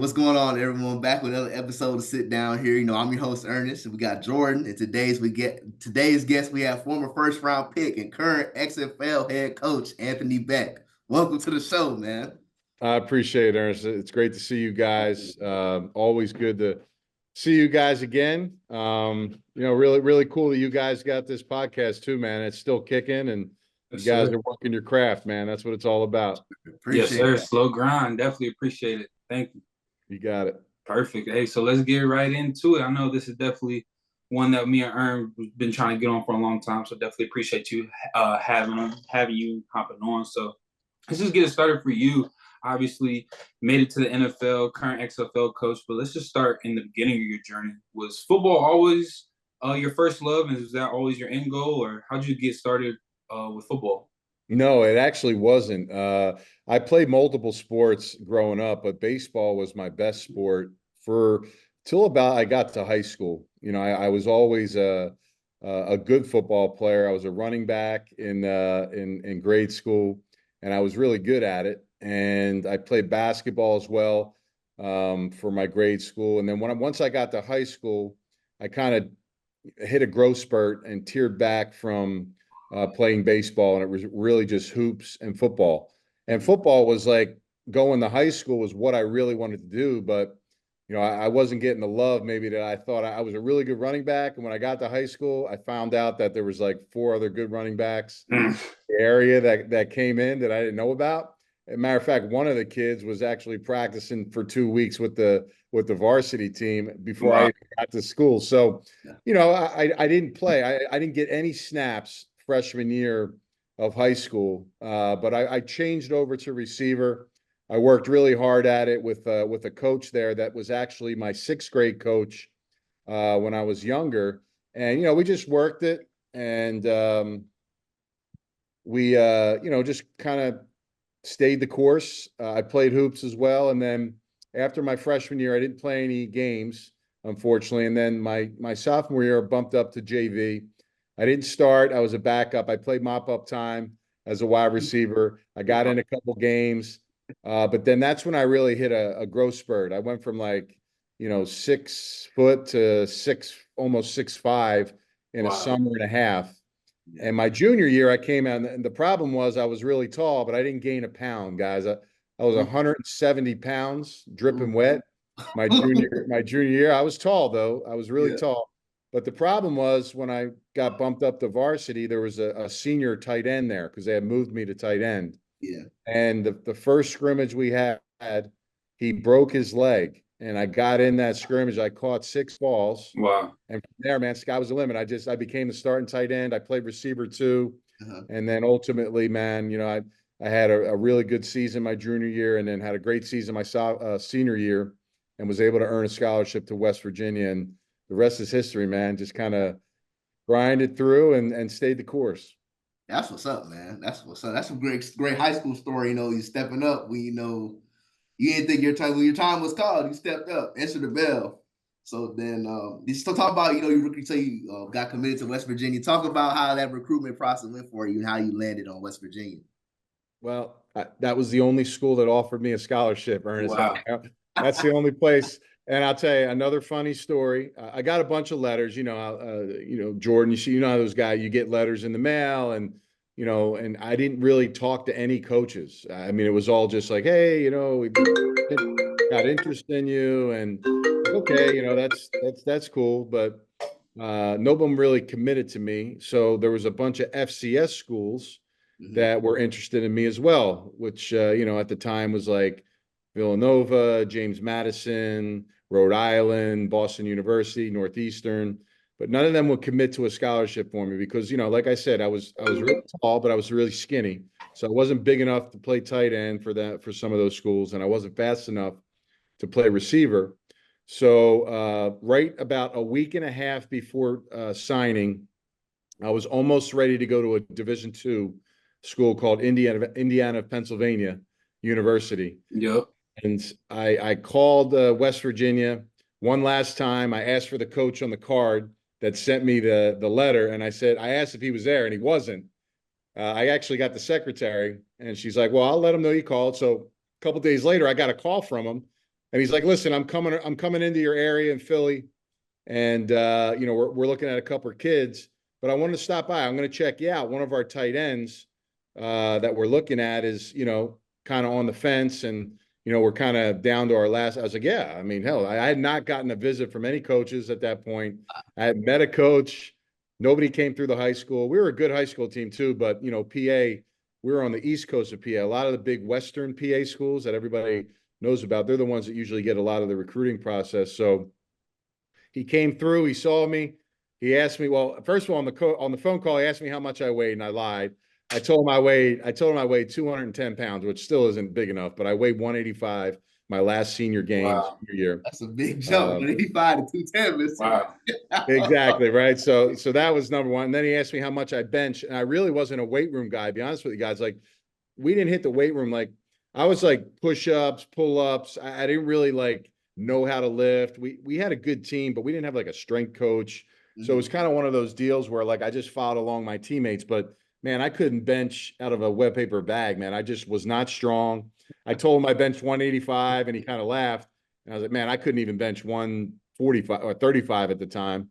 What's going on, everyone? Back with another episode of Sit Down here. I'm your host, Ernest, and we got Jordan. And today's guest, we have former first round pick and current XFL head coach, Anthony Becht. Welcome to the show, man. I appreciate it, Ernest. It's great to see you guys. Always good to see you guys again. Really, really cool that you guys got this podcast too, man. It's still kicking, and you guys are working your craft, man. That's what it's all about. Yes, sir. Slow grind. Definitely appreciate it. Thank you. You got it. Perfect. Hey, so let's get right into it. I know this is definitely one that me and Ern have been trying to get on for a long time, so definitely appreciate you having you hopping on. So let's just get it started for you. Obviously, made it to the NFL, current XFL coach, but let's just start in the beginning of your journey. Was football always your first love, and was that always your end goal, or how did you get started with football? No, it actually wasn't. I played multiple sports growing up, but baseball was my best sport till about I got to high school. I was always a good football player. I was a running back in grade school, and I was really good at it. And I played basketball as well for my grade school. And then once I got to high school, I kind of hit a growth spurt and teared back from playing baseball, and it was really just hoops and football. And football was like going to high school was what I really wanted to do, but I wasn't getting the love maybe that I thought. I was a really good running back, and when I got to high school, I found out that there was like 4 other good running backs in the area that came in that I didn't know about. As a matter of fact, one of the kids was actually practicing for 2 weeks with the varsity team before I got to school. So, I didn't play. I didn't get any snaps freshman year of high school, but I changed over to receiver. I worked really hard at it with a coach there that was actually my 6th grade coach when I was younger, and we just worked it, and we just kind of stayed the course. I played hoops as well, and then after my freshman year, I didn't play any games, unfortunately, and then my sophomore year, I bumped up to JV. I didn't start. I was a backup. I played mop-up time as a wide receiver. I got in a couple games, but then that's when I really hit a growth spurt. I went from 6 foot to almost 6'5" in a summer and a half. And my junior year, I came out, and the problem was I was really tall, but I didn't gain a pound, guys. I was 170 pounds, dripping wet. My junior year, I was tall though. I was really tall. But the problem was when I got bumped up to varsity, there was a senior tight end there because they had moved me to tight end. Yeah. And the first scrimmage we had, he broke his leg. And I got in that scrimmage. I caught 6 balls. Wow. And from there, man, sky was the limit. I became the starting tight end. I played receiver too. And then ultimately, man, I had a really good season my junior year, and then had a great season my senior year, and was able to earn a scholarship to West Virginia. And the rest is history, man. Just kind of grinded through and stayed the course. That's what's up, man. That's what's up. That's a great high school story. You stepping up when you didn't think when your time was called. You stepped up, answered the bell. So then, you still talk about you got committed to West Virginia. Talk about how that recruitment process went for you and how you landed on West Virginia. Well, that was the only school that offered me a scholarship, Ernest. Wow. That's the only place. And I'll tell you another funny story. I got a bunch of letters, Jordan, you know how those guys, you get letters in the mail, and I didn't really talk to any coaches. I mean, it was all just like, hey, we got interest in you, and okay, that's cool. But no one really committed to me. So there was a bunch of FCS schools that were interested in me as well, which, at the time was like Villanova, James Madison, Rhode Island, Boston University, Northeastern, but none of them would commit to a scholarship for me because, like I said, I was really tall, but I was really skinny. So I wasn't big enough to play tight end for some of those schools, and I wasn't fast enough to play receiver. So right about a week and a half before signing, I was almost ready to go to a Division II school called Indiana, Pennsylvania University. Yep. And I called West Virginia one last time. I asked for the coach on the card that sent me the letter, and I asked if he was there, and he wasn't. I actually got the secretary, and she's like, well, I'll let him know you called. So a couple days later, I got a call from him, And he's like, listen, I'm coming into your area in Philly, and we're looking at a couple of kids, but I wanted to stop by. I'm going to check you out. One of our tight ends that we're looking at is, kind of on the fence, and we're kind of down to our last. I was like, yeah, I mean, hell, I had not gotten a visit from any coaches at that point. I had met a coach. Nobody came through the high school. We were a good high school team too, but PA, we were on the East Coast of PA. A lot of the big Western PA schools that everybody knows about, they're the ones that usually get a lot of the recruiting process. So he came through, he saw me. He asked me, well, first of all, on the phone call, he asked me how much I weighed, and I lied. I told him I weighed 210 pounds, which still isn't big enough, but I weighed 185 my last senior game, senior year. That's a big jump, 185 to 210. Wow. Exactly, right? So that was number one. And then he asked me how much I bench, and I really wasn't a weight room guy, to be honest with you guys. Like, we didn't hit the weight room. Like, I was like push-ups, pull-ups. I didn't really like know how to lift. We had a good team, but we didn't have like a strength coach. So it was kind of one of those deals where like I just followed along my teammates, but man, I couldn't bench out of a wet paper bag, man. I just was not strong. I told him I benched 185, and he kind of laughed. And I was like, man, I couldn't even bench 145 or 35 at the time.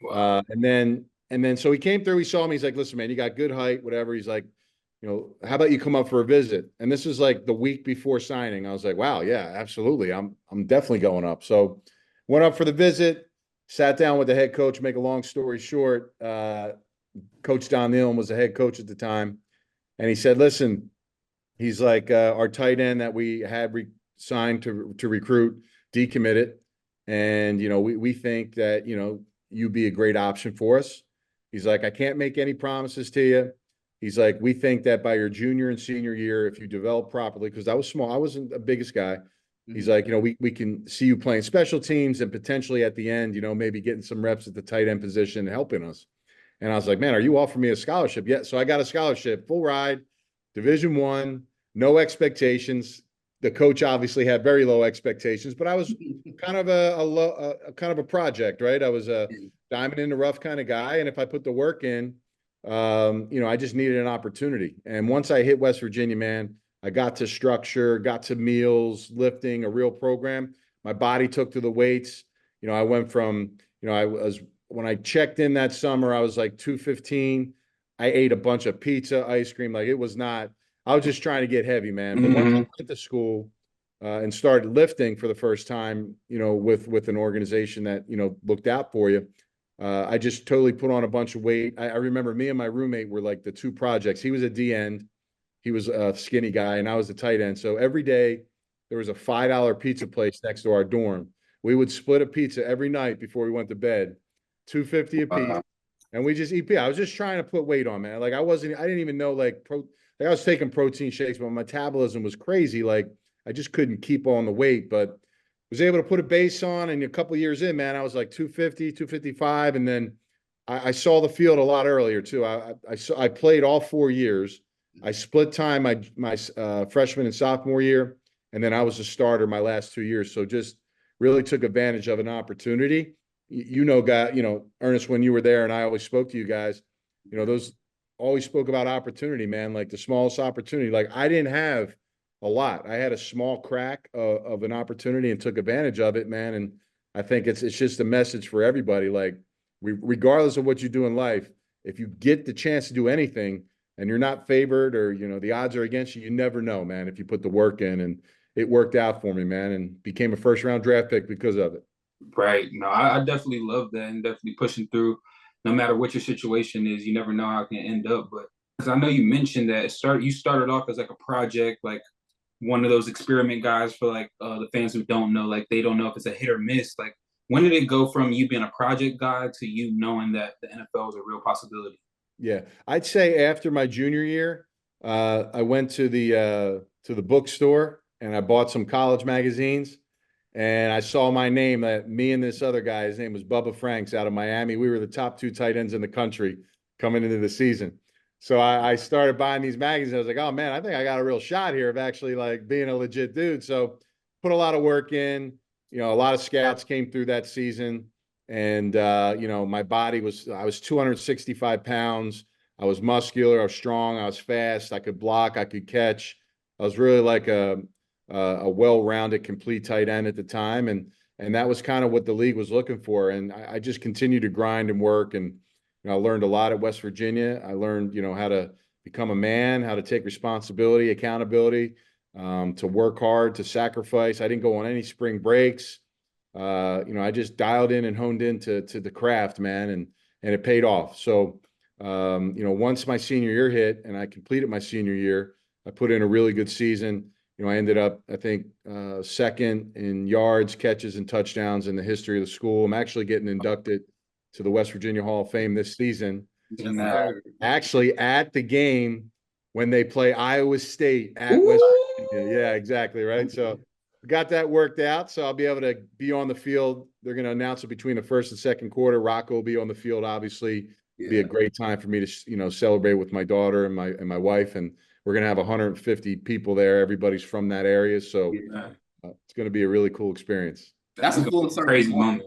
Wow. And then so he came through, he saw me, he's like, listen, man, you got good height, whatever. He's like, how about you come up for a visit? And this is like the week before signing. I was like, wow, yeah, absolutely. I'm definitely going up. So went up for the visit, sat down with the head coach. Make a long story short, Coach Don Nealon was the head coach at the time. And he said, listen, he's like, our tight end that we had signed to recruit decommitted. And, we think that, you'd be a great option for us. He's like, I can't make any promises to you. He's like, we think that by your junior and senior year, if you develop properly, because I was small, I wasn't the biggest guy. He's like, we can see you playing special teams and potentially at the end, maybe getting some reps at the tight end position, helping us. And I was like, man, are you offering me a scholarship? Yeah. So I got a scholarship, full ride, Division I, no expectations. The coach obviously had very low expectations, but I was kind of a project, right? I was a diamond in the rough kind of guy. And if I put the work in, I just needed an opportunity. And once I hit West Virginia, man, I got to structure, got to meals, lifting, a real program. My body took to the weights. I went from, when I checked in that summer, I was like 215. I ate a bunch of pizza, ice cream. Like, it was not, I was just trying to get heavy, man. But once I went to school and started lifting for the first time, with an organization that, looked out for you, I just totally put on a bunch of weight. I remember me and my roommate were like the two projects. He was a D end. He was a skinny guy, and I was the tight end. So every day there was a $5 pizza place next to our dorm. We would split a pizza every night before we went to bed, $2.50 a piece. And we just eat pizza. I was just trying to put weight on, man. Like, I didn't even know I was taking protein shakes, but my metabolism was crazy. Like, I just couldn't keep on the weight, but was able to put a base on. And a couple of years in, man, I was like 250, 255. And then I saw the field a lot earlier too. I played all 4 years. I split time my freshman and sophomore year. And then I was a starter my last 2 years. So just really took advantage of an opportunity. Ernest, when you were there, and I always spoke to you guys, those always spoke about opportunity, man, like the smallest opportunity. Like, I didn't have a lot. I had a small crack of an opportunity and took advantage of it, man. And I think it's just a message for everybody. Like, regardless of what you do in life, if you get the chance to do anything and you're not favored, or, the odds are against you, you never know, man, if you put the work in. And it worked out for me, man, and became a first-round draft pick because of it. Right. No, I definitely love that, and definitely pushing through. No matter what your situation is, you never know how it can end up. But because I know you mentioned that you started off as like a project, like one of those experiment guys for like the fans who don't know, like they don't know if it's a hit or miss. Like, when did it go from you being a project guy to you knowing that the NFL was a real possibility? Yeah, I'd say after my junior year, I went to the bookstore and I bought some college magazines. And I saw my name, me and this other guy, his name was Bubba Franks out of Miami. We were the top 2 tight ends in the country coming into the season. So I started buying these magazines. I was like, oh man, I think I got a real shot here of actually like being a legit dude. So put a lot of work in, a lot of scouts came through that season. And, my body I was 265 pounds. I was muscular. I was strong. I was fast. I could block. I could catch. I was really like a a well-rounded, complete tight end at the time. And that was kind of what the league was looking for. And I just continued to grind and work. And I learned a lot at West Virginia. I learned, how to become a man, how to take responsibility, accountability, to work hard, to sacrifice. I didn't go on any spring breaks. I just dialed in and honed into the craft, man, and it paid off. So, once my senior year hit and I completed my senior year, I put in a really good season. I ended up, I think, second in yards, catches, and touchdowns in the history of the school. I'm actually getting inducted to the West Virginia Hall of Fame this season. Actually, at the game when they play Iowa State at West Virginia. Yeah, exactly, right? So got that worked out. So I'll be able to be on the field. They're going to announce it between the first and second quarter. Rocco will be on the field, obviously. Yeah. Be a great time for me to, celebrate with my daughter and my wife. And we're going to have 150 people there. Everybody's from that area. So it's going to be a really cool experience. That's a full circle crazy moment.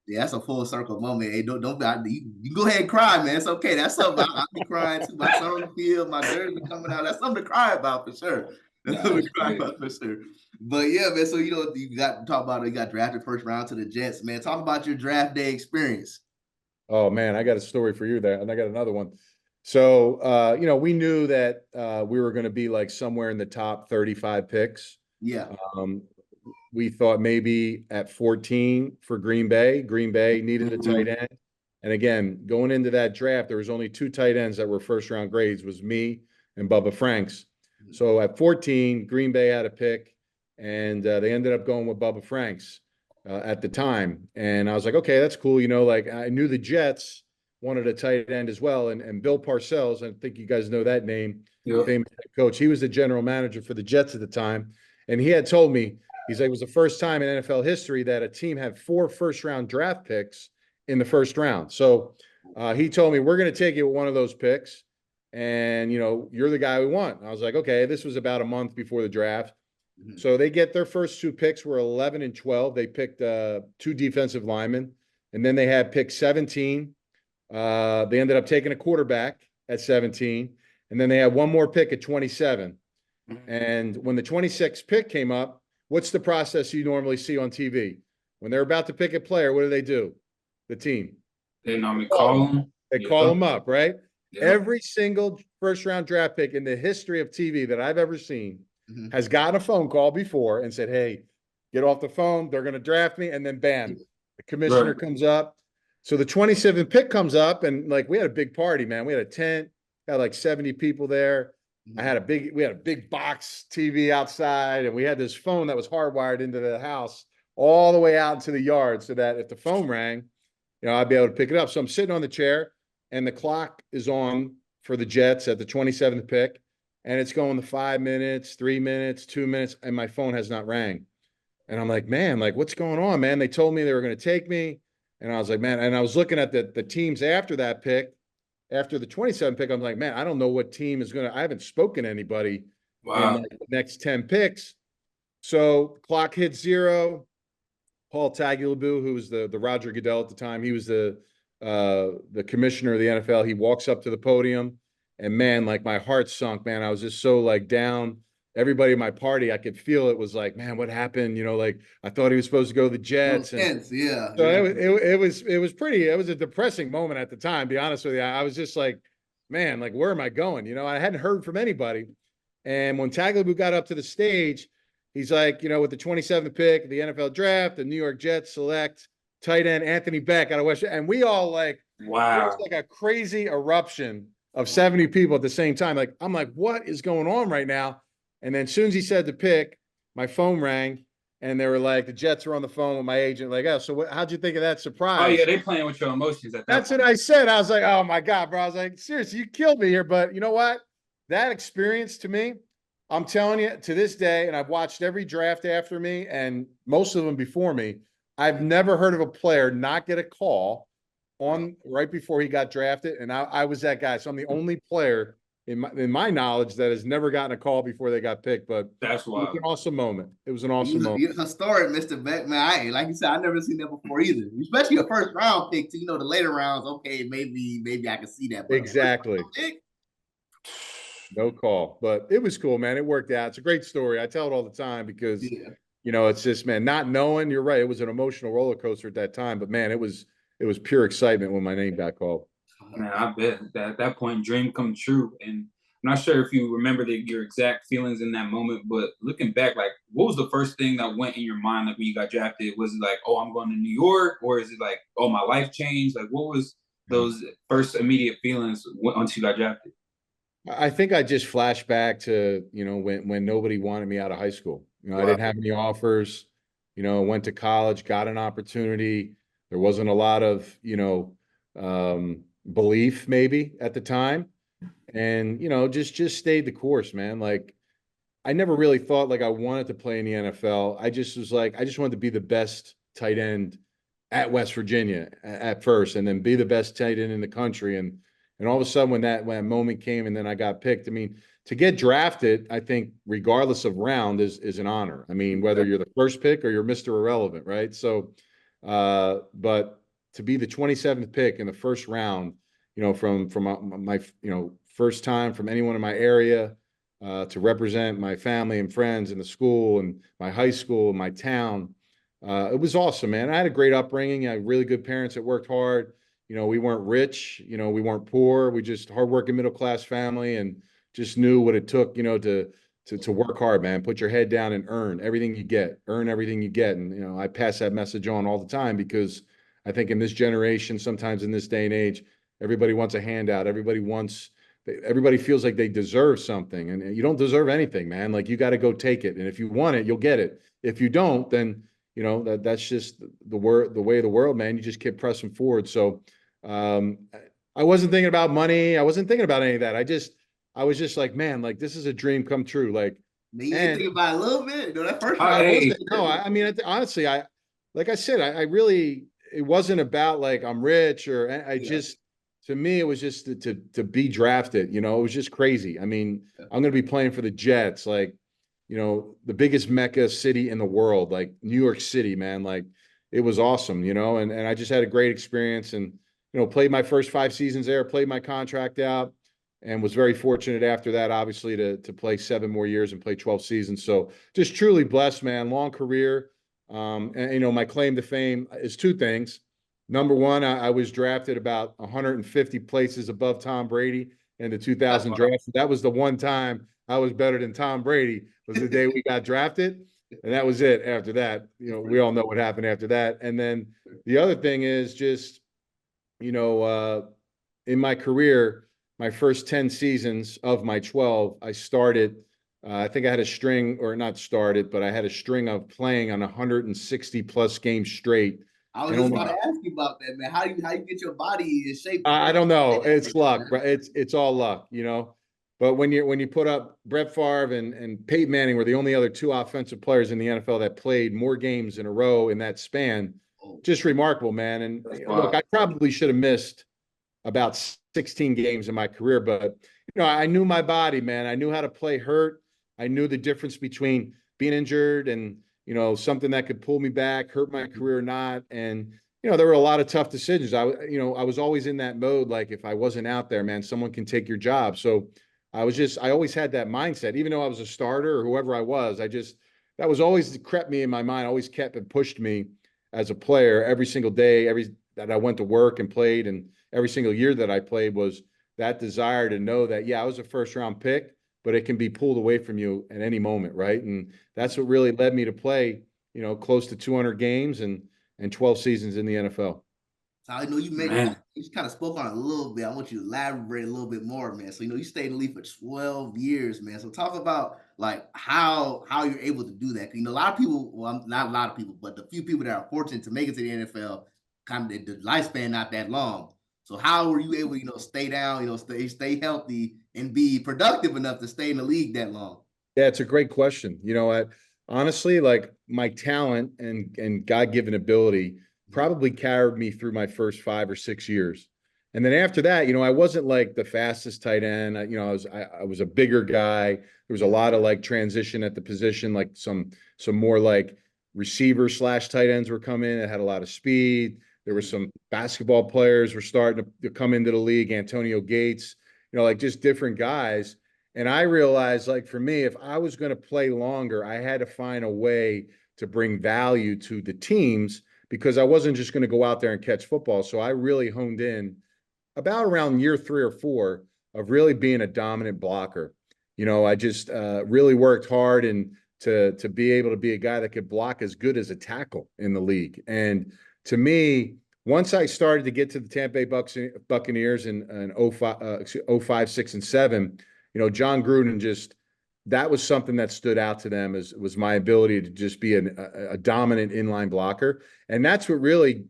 Yeah, that's a full circle moment. Hey, don't you go ahead and cry, man. It's okay. That's something I'll be crying too. My son on the field, my jersey coming out. That's something to cry about for sure. That's something to cry about for sure. But yeah, man. So you got to talk about it. You got drafted first round to the Jets, man. Talk about your draft day experience. Oh man, I got a story for you there, and I got another one. So we knew that we were going to be like somewhere in the top 35 picks. Yeah. We thought maybe at 14 for Green Bay. Green Bay needed a tight end. And again, going into that draft, there was only 2 tight ends that were first-round grades, was me and Bubba Franks. So at 14, Green Bay had a pick, and they ended up going with Bubba Franks at the time. And I was like, okay, that's cool. I knew the Jets wanted a tight end as well. And Bill Parcells, I think you guys know that name, famous coach. He was the general manager for the Jets at the time. And he had told me, he's like, it was the first time in NFL history that a team had 4 first-round draft picks in the first round. So he told me, we're going to take you with one of those picks. And, you're the guy we want. And I was like, okay, this was about a month before the draft. Mm-hmm. So they get their first 2 picks were 11 and 12. They picked 2 defensive linemen. And then they had pick 17. They ended up taking a quarterback at 17. And then they had one more pick at 27. Mm-hmm. And when the 26th pick came up, what's the process you normally see on TV? When they're about to pick a player, what do? The team. They normally call them. They call them up, right? Yeah. Every single first-round draft pick in the history of TV that I've ever seen has gotten a phone call before and said, hey, get off the phone. They're going to draft me. And then, bam, the commissioner comes up. So the 27th pick comes up, and, we had a big party, man. We had a tent, got 70 people there. We had a big box TV outside, and we had this phone that was hardwired into the house all the way out into the yard so that if the phone rang, I'd be able to pick it up. So I'm sitting on the chair, and the clock is on for the Jets at the 27th pick, and it's going to 5 minutes, 3 minutes, 2 minutes, and my phone has not rang. And I'm like, man, what's going on, man? They told me they were going to take me, and I was like, man, and I was looking at the teams after that pick. After the 27th pick, I'm like, man, I don't know what team is I haven't spoken to anybody in the next 10 picks. So clock hits 0. Paul Tagliabue, who was the Roger Goodell at the time, he was the commissioner of the NFL. He walks up to the podium, and man, my heart sunk, man. I was just so down. Everybody in my party, I could feel it was like, man, what happened? I thought he was supposed to go to the Jets. And, yeah. So it was a depressing moment at the time, to be honest with you. I was just like, man, where am I going? I hadn't heard from anybody. And when Tagliabue got up to the stage, he's like, with the 27th pick, the NFL draft, the New York Jets select tight end Anthony Becht out of West. And we all wow. It was a crazy eruption of 70 people at the same time. I'm like, what is going on right now? And then as soon as he said the pick, my phone rang, and they were like, the Jets were on the phone with my agent. Oh, so how'd you think of that surprise? Oh, yeah, they playing with your emotions at that That's point. What I said. I was like, oh, my God, bro. I was like, seriously, you killed me here. But you know what? That experience to me, I'm telling you, to this day, and I've watched every draft after me and most of them before me, I've never heard of a player not get a call on right before he got drafted, and I was that guy. So I'm the only player in my knowledge that has never gotten a call before they got picked. But that's wild. It was an awesome moment. It was an awesome moment. You're historic, Mr. Becht, man. Like you said, I never seen that before either. Especially a first round pick to the later rounds. Okay, maybe I can see that. Exactly. No call, but it was cool, man. It worked out. It's a great story. I tell it all the time because, it's just, man, not knowing, you're right. It was an emotional roller coaster at that time, but man, it was pure excitement when my name got called. Man, I bet that at that point, dream come true. And I'm not sure if you remember your exact feelings in that moment, but looking back, like, what was the first thing that went in your mind, like when you got drafted? Was it like, oh, I'm going to New York, or is it like, oh, my life changed? Like, what was those first immediate feelings once you got drafted? I think I just flashed back to, when nobody wanted me out of high school. I didn't have any offers, went to college, got an opportunity. There wasn't a lot of, belief maybe at the time. And, just stayed the course, man. Like, I never really thought like I wanted to play in the NFL. I just was like, I just wanted to be the best tight end at West Virginia at first, and then be the best tight end in the country. And all of a sudden, when that moment came, and then I got picked. I mean, to get drafted, I think regardless of round is an honor. I mean, whether you're the first pick or you're Mr. Irrelevant, right? So, but to be the 27th pick in the first round, from my first time from anyone in my area, to represent my family and friends in the school and my high school and my town. It was awesome, man. I had a great upbringing. I had really good parents that worked hard. We weren't rich, we weren't poor. We just hardworking middle-class family, and just knew what it took, to work hard, man. Put your head down and earn everything you get, And, I pass that message on all the time, because I think in this generation, sometimes in this day and age, everybody wants a handout. Everybody feels like they deserve something, and you don't deserve anything, man. Like, you got to go take it. And if you want it, you'll get it. If you don't, then, that's just the way of the world, man. You just keep pressing forward. So, I wasn't thinking about money. I wasn't thinking about any of that. I was just like, man, like, this is a dream come true. Like, man, you didn't think about it a little bit. That first I mean, honestly, like I said, I really, it wasn't about like I'm rich, or to me, it was just to be drafted. It was just crazy. I mean, I'm going to be playing for the Jets, like, the biggest Mecca city in the world, like New York City, man. Like, it was awesome, and I just had a great experience, and, played my first 5 seasons there, played my contract out, and was very fortunate after that, obviously, to play 7 more years and play 12 seasons. So just truly blessed, man. Long career. And, my claim to fame is 2 things. Number one, I was drafted about 150 places above Tom Brady in the 2000 draft. That was the one time I was better than Tom Brady, was the day we got drafted. And that was it. After that, we all know what happened after that. And then the other thing is just, in my career, my first 10 seasons of my 12, I started, I think I had a string, or not started, but I had a string of playing on 160 plus games straight. I was just about to ask you about that, man. How you get your body in shape? I don't know. It's luck, bro. It's all luck, But when you put up Brett Favre and Peyton Manning were the only other 2 offensive players in the NFL that played more games in a row in that span, just remarkable, man. And look, I probably should have missed about 16 games in my career, but I knew my body, man. I knew how to play hurt. I knew the difference between being injured and something that could pull me back, hurt my career or not. And, there were a lot of tough decisions. I was always in that mode. Like, if I wasn't out there, man, someone can take your job. So I always had that mindset, even though I was a starter or whoever I was, that was always crept me in my mind, always kept and pushed me as a player every single day, that I went to work and played. And every single year that I played was that desire to know that, I was a first round pick, but it can be pulled away from you at any moment. Right. And that's what really led me to play, close to 200 games and 12 seasons in the NFL. So I know you just kind of spoke on it a little bit. I want you to elaborate a little bit more, man. So, you stayed in the league for 12 years, man. So talk about like how you're able to do that. A lot of people, well, not a lot of people, but the few people that are fortunate to make it to the NFL, kind of the lifespan not that long. So how were you able to, stay down, stay healthy and be productive enough to stay in the league that long? Yeah, it's a great question. Honestly, like, my talent and God-given ability probably carried me through my first 5 or 6 years. And then after that, I wasn't like the fastest tight end. I was a bigger guy. There was a lot of like transition at the position, like some more like receiver / tight ends were coming in that had a lot of speed. There were some basketball players were starting to come into the league, Antonio Gates, like just different guys. And I realized, like, for me, if I was going to play longer, I had to find a way to bring value to the teams because I wasn't just going to go out there and catch football. So I really honed in about around year 3 or 4 of really being a dominant blocker. I just really worked hard and to be able to be a guy that could block as good as a tackle in the league. And to me, once I started to get to the Tampa Bay Buccaneers in 05, 6, and 7, John Gruden that was something that stood out to them was my ability to just be a dominant inline blocker. And that's what really,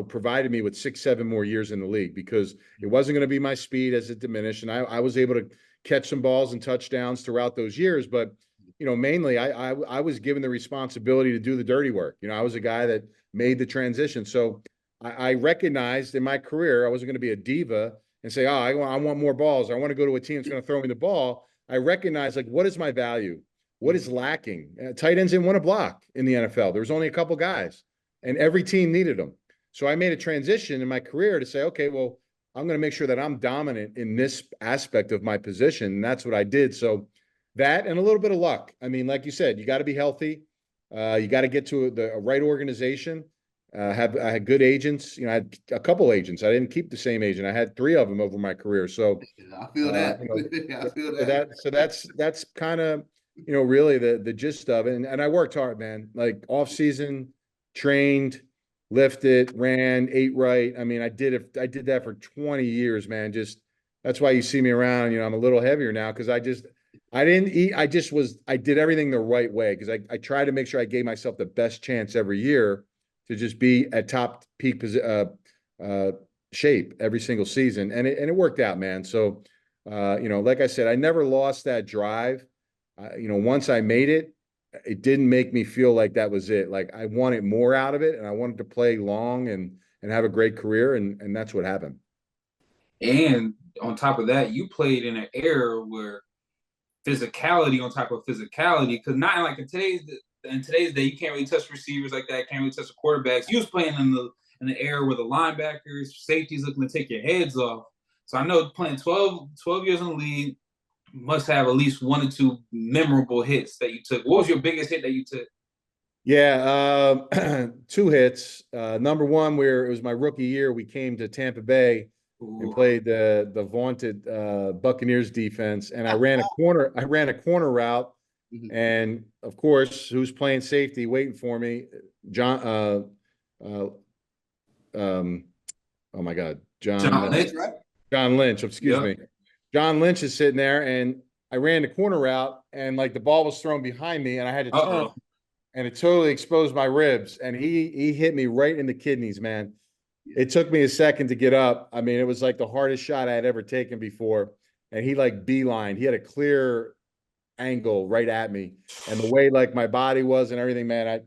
provided me with 6, 7 more years in the league because it wasn't going to be my speed as it diminished. And I was able to catch some balls and touchdowns throughout those years. But, mainly I was given the responsibility to do the dirty work. I was a guy that made the transition. So I recognized in my career, I wasn't going to be a diva and say, I want more balls. I want to go to a team that's going to throw me the ball. I recognized, like, what is my value? What is lacking? Tight ends didn't want to block in the NFL. There was only a couple guys, and every team needed them. So I made a transition in my career to say, okay, well, I'm going to make sure that I'm dominant in this aspect of my position. And that's what I did. So that and a little bit of luck. I mean, like you said, you got to be healthy. You got to get to the right organization. I had good agents. I had a couple agents. I didn't keep the same agent. I had 3 of them over my career. So I feel that. I feel that. So that's kind of, really the gist of it. And I worked hard, man. Like off season, trained, lifted, ran, ate right. I mean, I did that for 20 years, man. That's why you see me around. I'm a little heavier now because I didn't eat. I did everything the right way because I tried to make sure I gave myself the best chance every year to just be at top peak shape every single season. And it worked out, man. So, like I said, I never lost that drive. Once I made it, it didn't make me feel like that was it. Like I wanted more out of it and I wanted to play long and have a great career. And that's what happened. And on top of that, you played in an era where physicality on top of physicality, because not like in today's day, you can't really touch receivers like that, can't really touch the quarterbacks. You was playing in the era where the linebackers, safeties looking to take your heads off. So I know playing 12 years in the league must have at least 1 or 2 memorable hits that you took. What was your biggest hit that you took? Yeah, 2 hits. Number one, where it was my rookie year, we came to Tampa Bay and played the vaunted Buccaneers defense, and I ran a corner route, and of course, who's playing safety, waiting for me, John. Oh my God, John Lynch, right? John Lynch. Excuse me. John Lynch is sitting there, and I ran the corner route, and like the ball was thrown behind me, and I had to turn, and it totally exposed my ribs, and he hit me right in the kidneys, man. It took me a second to get up. I mean, it was like the hardest shot I had ever taken before, and he like beelined. He had a clear angle right at me, and the way like my body was and everything, man.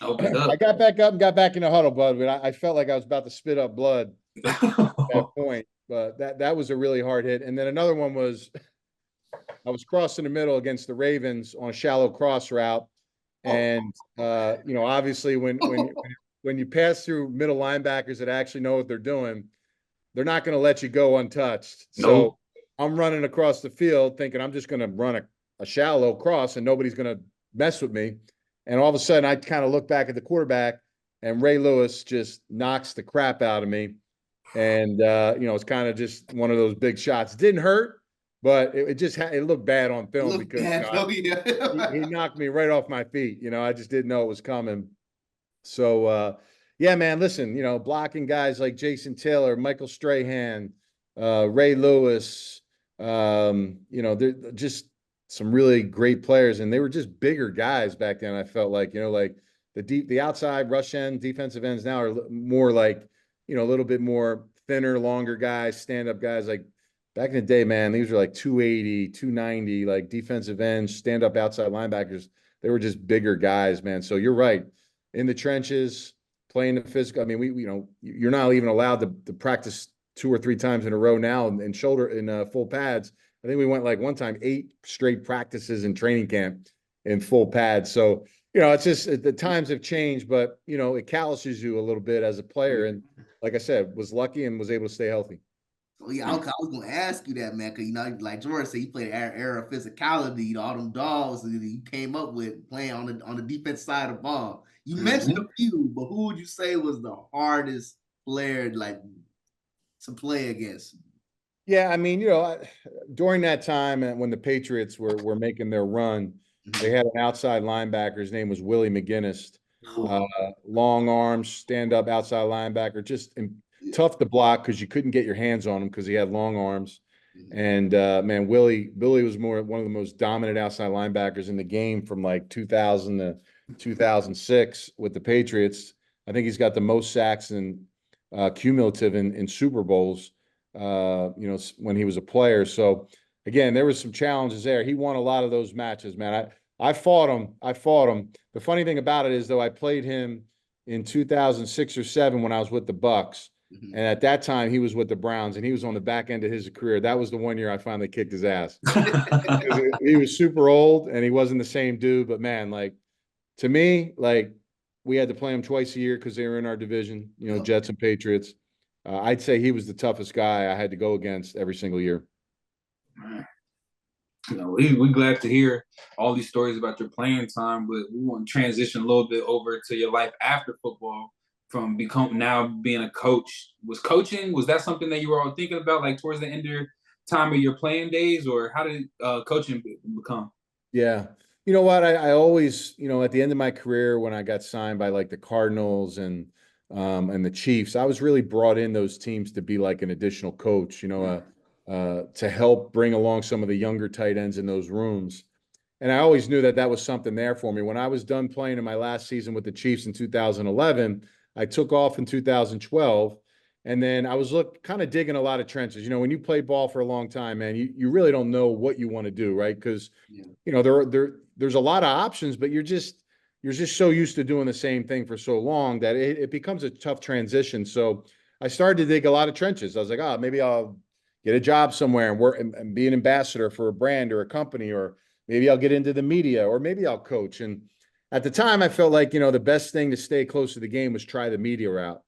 I got back up and got back in the huddle, bud, but I felt like I was about to spit up blood at that point. But that was a really hard hit. And then another one was I was crossing the middle against the Ravens on a shallow cross route. And, obviously when you pass through middle linebackers that actually know what they're doing, they're not going to let you go untouched. So I'm running across the field thinking I'm just going to run a shallow cross and nobody's going to mess with me. And all of a sudden I kind of look back at the quarterback and Ray Lewis just knocks the crap out of me. And, it's kind of just one of those big shots. It didn't hurt, but it looked bad on film because he knocked me right off my feet. I just didn't know it was coming. So, yeah, man, listen, blocking guys like Jason Taylor, Michael Strahan, Ray Lewis, they're just some really great players. And they were just bigger guys back then. I felt like, like the outside rush end defensive ends now are more like, a little bit more thinner, longer guys, stand-up guys. Like back in the day, man, these were like 280, 290, like defensive ends, stand-up outside linebackers. They were just bigger guys, man. So you're right. In the trenches, playing the physical. I mean, you're not even allowed to practice 2 or 3 times in a row now in full pads. I think we went like one time 8 straight practices in training camp in full pads. So, it's just the times have changed, but, it calluses you a little bit as a player. And like I said, was lucky and was able to stay healthy. So yeah, I was gonna ask you that, man, because like George said, you played an era of physicality, all them dogs that you came up with playing on the defense side of the ball. You mentioned a few, but who would you say was the hardest player like to play against? Yeah, I mean, during that time when the Patriots were making their run, they had an outside linebacker. His name was Willie McGinnis. Uh, Long arms, stand up outside linebacker, just tough to block because you couldn't get your hands on him because he had long arms. And man, Billy was one of the most dominant outside linebackers in the game from like 2000 to 2006 with the Patriots. I think he's got the most sacks in cumulative in Super Bowls. When he was a player. So again, there was some challenges there. He won a lot of those matches, man. I fought him. The funny thing about it is, though, I played him in 2006 or 7 when I was with the Bucks. And at that time, he was with the Browns, and he was on the back end of his career. That was the one year I finally kicked his ass. He was super old, and he wasn't the same dude. But, man, like, to me, like, we had to play him twice a year because they were in our division, Jets and Patriots. I'd say he was the toughest guy I had to go against every single year. We're glad to hear all these stories about your playing time, but we want to transition a little bit over to your life after football from now being a coach. Was that something that you were all thinking about, like towards the end of time of your playing days, or how did coaching become? Yeah. You know what? I always, at the end of my career when I got signed by like the Cardinals and the Chiefs, I was really brought in those teams to be like an additional coach, to help bring along some of the younger tight ends in those rooms. And I always knew that was something there for me. When I was done playing in my last season with the Chiefs in 2011, I took off in 2012. And then I was kind of digging a lot of trenches. When you play ball for a long time, man, you really don't know what you want to do, right? Because, there's a lot of options, but you're just so used to doing the same thing for so long that it becomes a tough transition. So I started to dig a lot of trenches. I was like, maybe I'll get a job somewhere and work and be an ambassador for a brand or a company, or maybe I'll get into the media, or maybe I'll coach. And at the time I felt like, the best thing to stay close to the game was try the media route.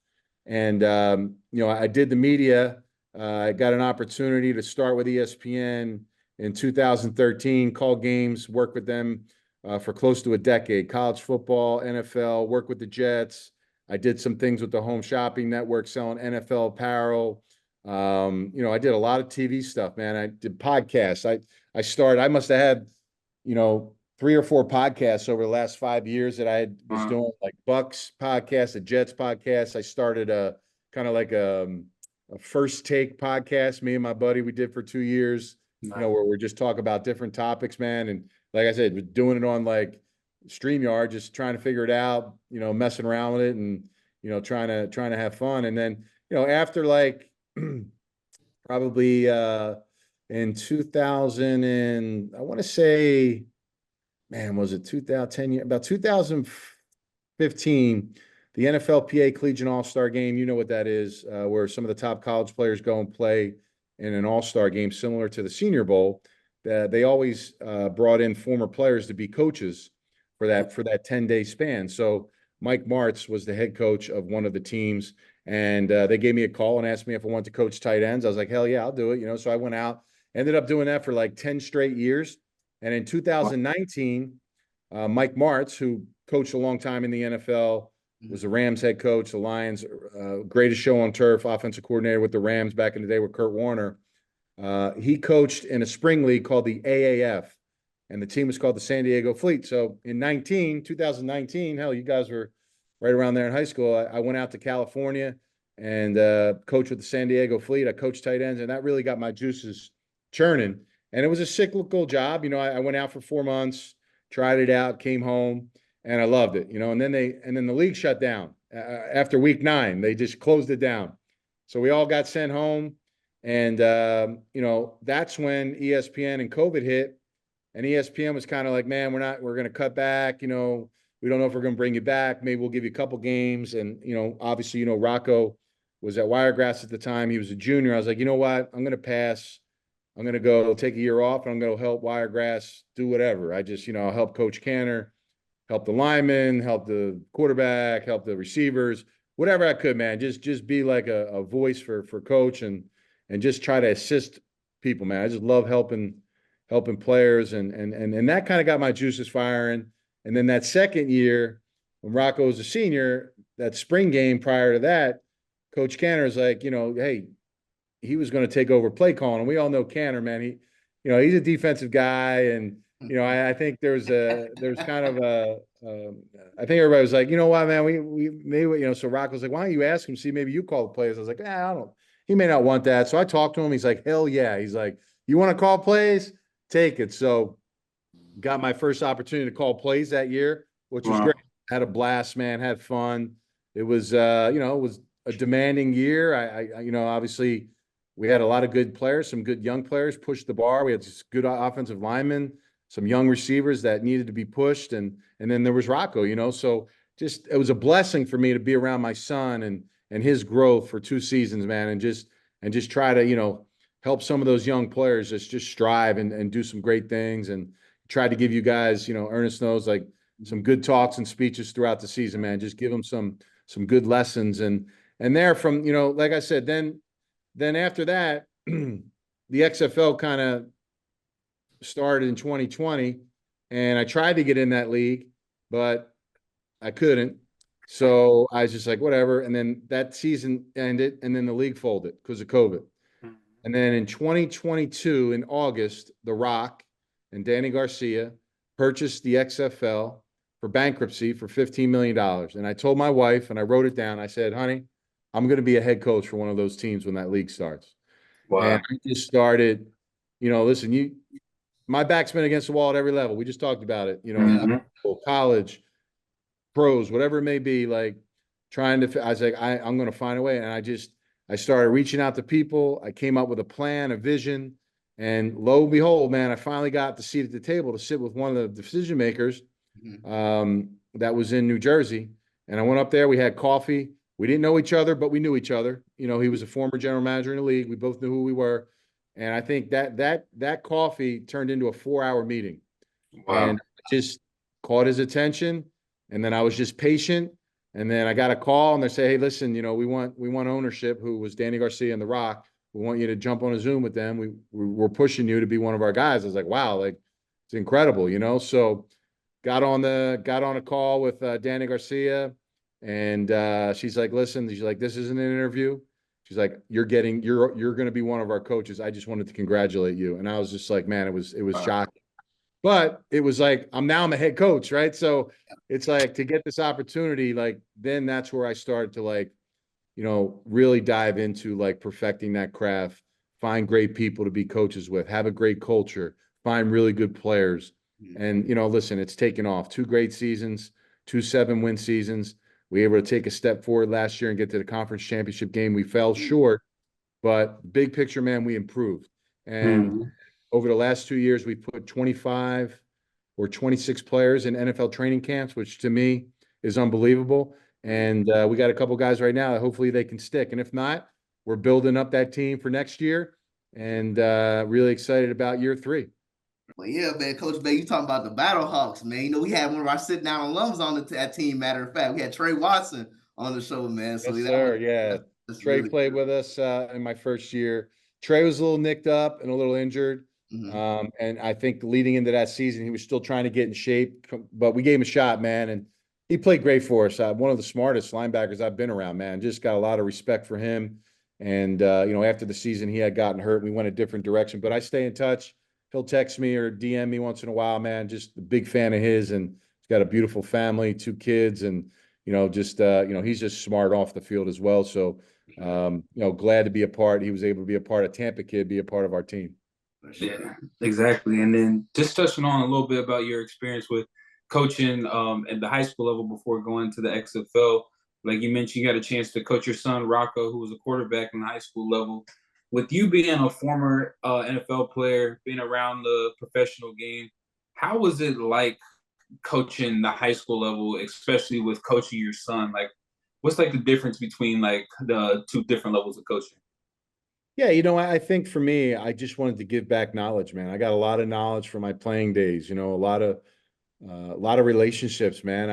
And, I did the media. I got an opportunity to start with ESPN in 2013, call games, work with them for close to a decade, college football, NFL, work with the Jets. I did some things with the Home Shopping Network selling NFL apparel. I did a lot of TV stuff, man. I did podcasts. I must have had, 3 or 4 podcasts over the last 5 years that I was doing, like Bucks podcast, the Jets podcast. I started a kind of like a First Take podcast, me and my buddy, we did for 2 years, where we just talk about different topics, man. And like I said, we're doing it on like StreamYard, just trying to figure it out, messing around with it and, trying to have fun. And then, after like probably in 2000 and I want to say, man, was it 2010? About 2015, the NFLPA Collegiate All-Star Game, you know what that is, where some of the top college players go and play in an all-star game similar to the Senior Bowl. They always brought in former players to be coaches for that 10-day span. So Mike Martz was the head coach of one of the teams, and they gave me a call and asked me if I wanted to coach tight ends. I was like, hell yeah, I'll do it. So I went out, ended up doing that for like 10 straight years. And in 2019, Mike Martz, who coached a long time in the NFL, was the Rams head coach, the Lions, greatest show on turf, offensive coordinator with the Rams back in the day with Kurt Warner. He coached in a spring league called the AAF, and the team was called the San Diego Fleet. So in 2019, hell, you guys were right around there in high school. I went out to California and coached with the San Diego Fleet. I coached tight ends, and that really got my juices churning. And it was a cyclical job. I went out for 4 months, tried it out, came home, and I loved it. And then the league shut down after week 9. They just closed it down. So we all got sent home. And, that's when ESPN and COVID hit. And ESPN was kind of like, man, we're going to cut back. We don't know if we're going to bring you back. Maybe we'll give you a couple games. And, obviously, Rocco was at Wiregrass at the time. He was a junior. I was like, you know what? I'm going to pass. I'm going to go take a year off, and I'm going to help Wiregrass do whatever. I just, I'll help Coach Canner, help the linemen, help the quarterback, help the receivers, whatever I could, man. Just be like a voice for Coach. And and just try to assist people, man. I just love helping players, and that kind of got my juices firing. And then that second year, when Rocco was a senior, that spring game prior to that, Coach Canner is like, hey, he was going to take over play calling, and we all know Canner, man. He's a defensive guy, and I think there's kind of I think everybody was like, you know what, man, we maybe, so Rocco's like, why don't you ask him, see, maybe you call the plays. I was like, I don't, he may not want that. So I talked to him. He's like, hell yeah. He's like, you want to call plays? Take it. So got my first opportunity to call plays that year, which was great. Had a blast, man, had fun. It was, it was a demanding year. I obviously we had a lot of good players, some good young players, pushed the bar. We had just good offensive linemen, some young receivers that needed to be pushed. And then there was Rocco, so just, it was a blessing for me to be around my son and his growth for 2 seasons, man. And just try to, help some of those young players just strive and do some great things, and try to give you guys, Ernest knows, like, some good talks and speeches throughout the season, man. Just give them some good lessons. And there from, like I said, then after that, the XFL kind of started in 2020, and I tried to get in that league, but I couldn't. So I was just like, whatever. And then that season ended, and then the league folded because of COVID. And then in 2022, in August, The Rock and Danny Garcia purchased the XFL for bankruptcy for $15 million. And I told my wife, and I wrote it down, I said, honey, I'm going to be a head coach for one of those teams when that league starts. Wow. And I just started, listen, my back's been against the wall at every level. We just talked about it, college, pros, whatever it may be, like I was like, I'm going to find a way. And I started reaching out to people. I came up with a plan, a vision, and lo and behold, man, I finally got the seat at the table to sit with one of the decision makers that was in New Jersey. And I went up there, we had coffee. We didn't know each other, but we knew each other. He was a former general manager in the league. We both knew who we were. And I think that coffee turned into a 4-hour meeting. Wow. And I just caught his attention. And then I was just patient. And then I got a call, and they say, hey, listen, we want ownership, who was Danny Garcia and The Rock. We want you to jump on a Zoom with them. We're pushing you to be one of our guys. I was like, wow, like, it's incredible, So got on a call with Danny Garcia, and she's like, listen, she's like, this isn't an interview. She's like, you're going to be one of our coaches. I just wanted to congratulate you. And I was just like, man, it was wow. Shocking. But it was like, I'm a head coach, right? So it's like, to get this opportunity, like, then that's where I started to, like, really dive into, like, perfecting that craft, find great people to be coaches with, have a great culture, find really good players. And, listen, it's taken off. 2 great seasons, 2 7-win seasons. We were able to take a step forward last year and get to the conference championship game. We fell short, but big picture, man, we improved. And over the last 2 years, we put 25 or 26 players in NFL training camps, which to me is unbelievable. And we got a couple guys right now that hopefully they can stick. And if not, we're building up that team for next year, and really excited about year 3. Well, yeah, man, Coach Bay, you talking about the Battlehawks, man. We had one of our sit-down alums on that team. Matter of fact, we had Trey Watson on the show, man. So yes, sir. Yeah. Trey really played with us in my first year. Trey was a little nicked up and a little injured. And I think leading into that season, he was still trying to get in shape, but we gave him a shot, man. And he played great for us. One of the smartest linebackers I've been around, man. Just got a lot of respect for him. And, after the season, he had gotten hurt. We went a different direction, but I stay in touch. He'll text me or DM me once in a while, man. Just a big fan of his, and he's got a beautiful family, 2 kids, and he's just smart off the field as well. So, glad to be a part. He was able to be a part of Tampa Kid, be a part of our team. Yeah, exactly. And then just touching on a little bit about your experience with coaching at the high school level before going to the XFL. Like you mentioned, you got a chance to coach your son, Rocco, who was a quarterback in the high school level. With you being a former NFL player, being around the professional game, how was it like coaching the high school level, especially with coaching your son? Like, what's like the difference between like the 2 different levels of coaching? Yeah, I think for me, I just wanted to give back knowledge, man. I got a lot of knowledge from my playing days, a lot of relationships, man.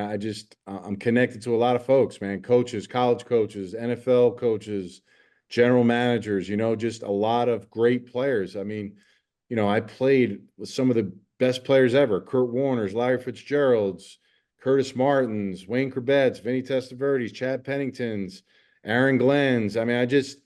I'm connected to a lot of folks, man, coaches, college coaches, NFL coaches, general managers, just a lot of great players. I mean, I played with some of the best players ever: Kurt Warner's, Larry Fitzgerald's, Curtis Martin's, Wayne Corbett's, Vinny Testaverde's, Chad Pennington's, Aaron Glenn's. I mean, just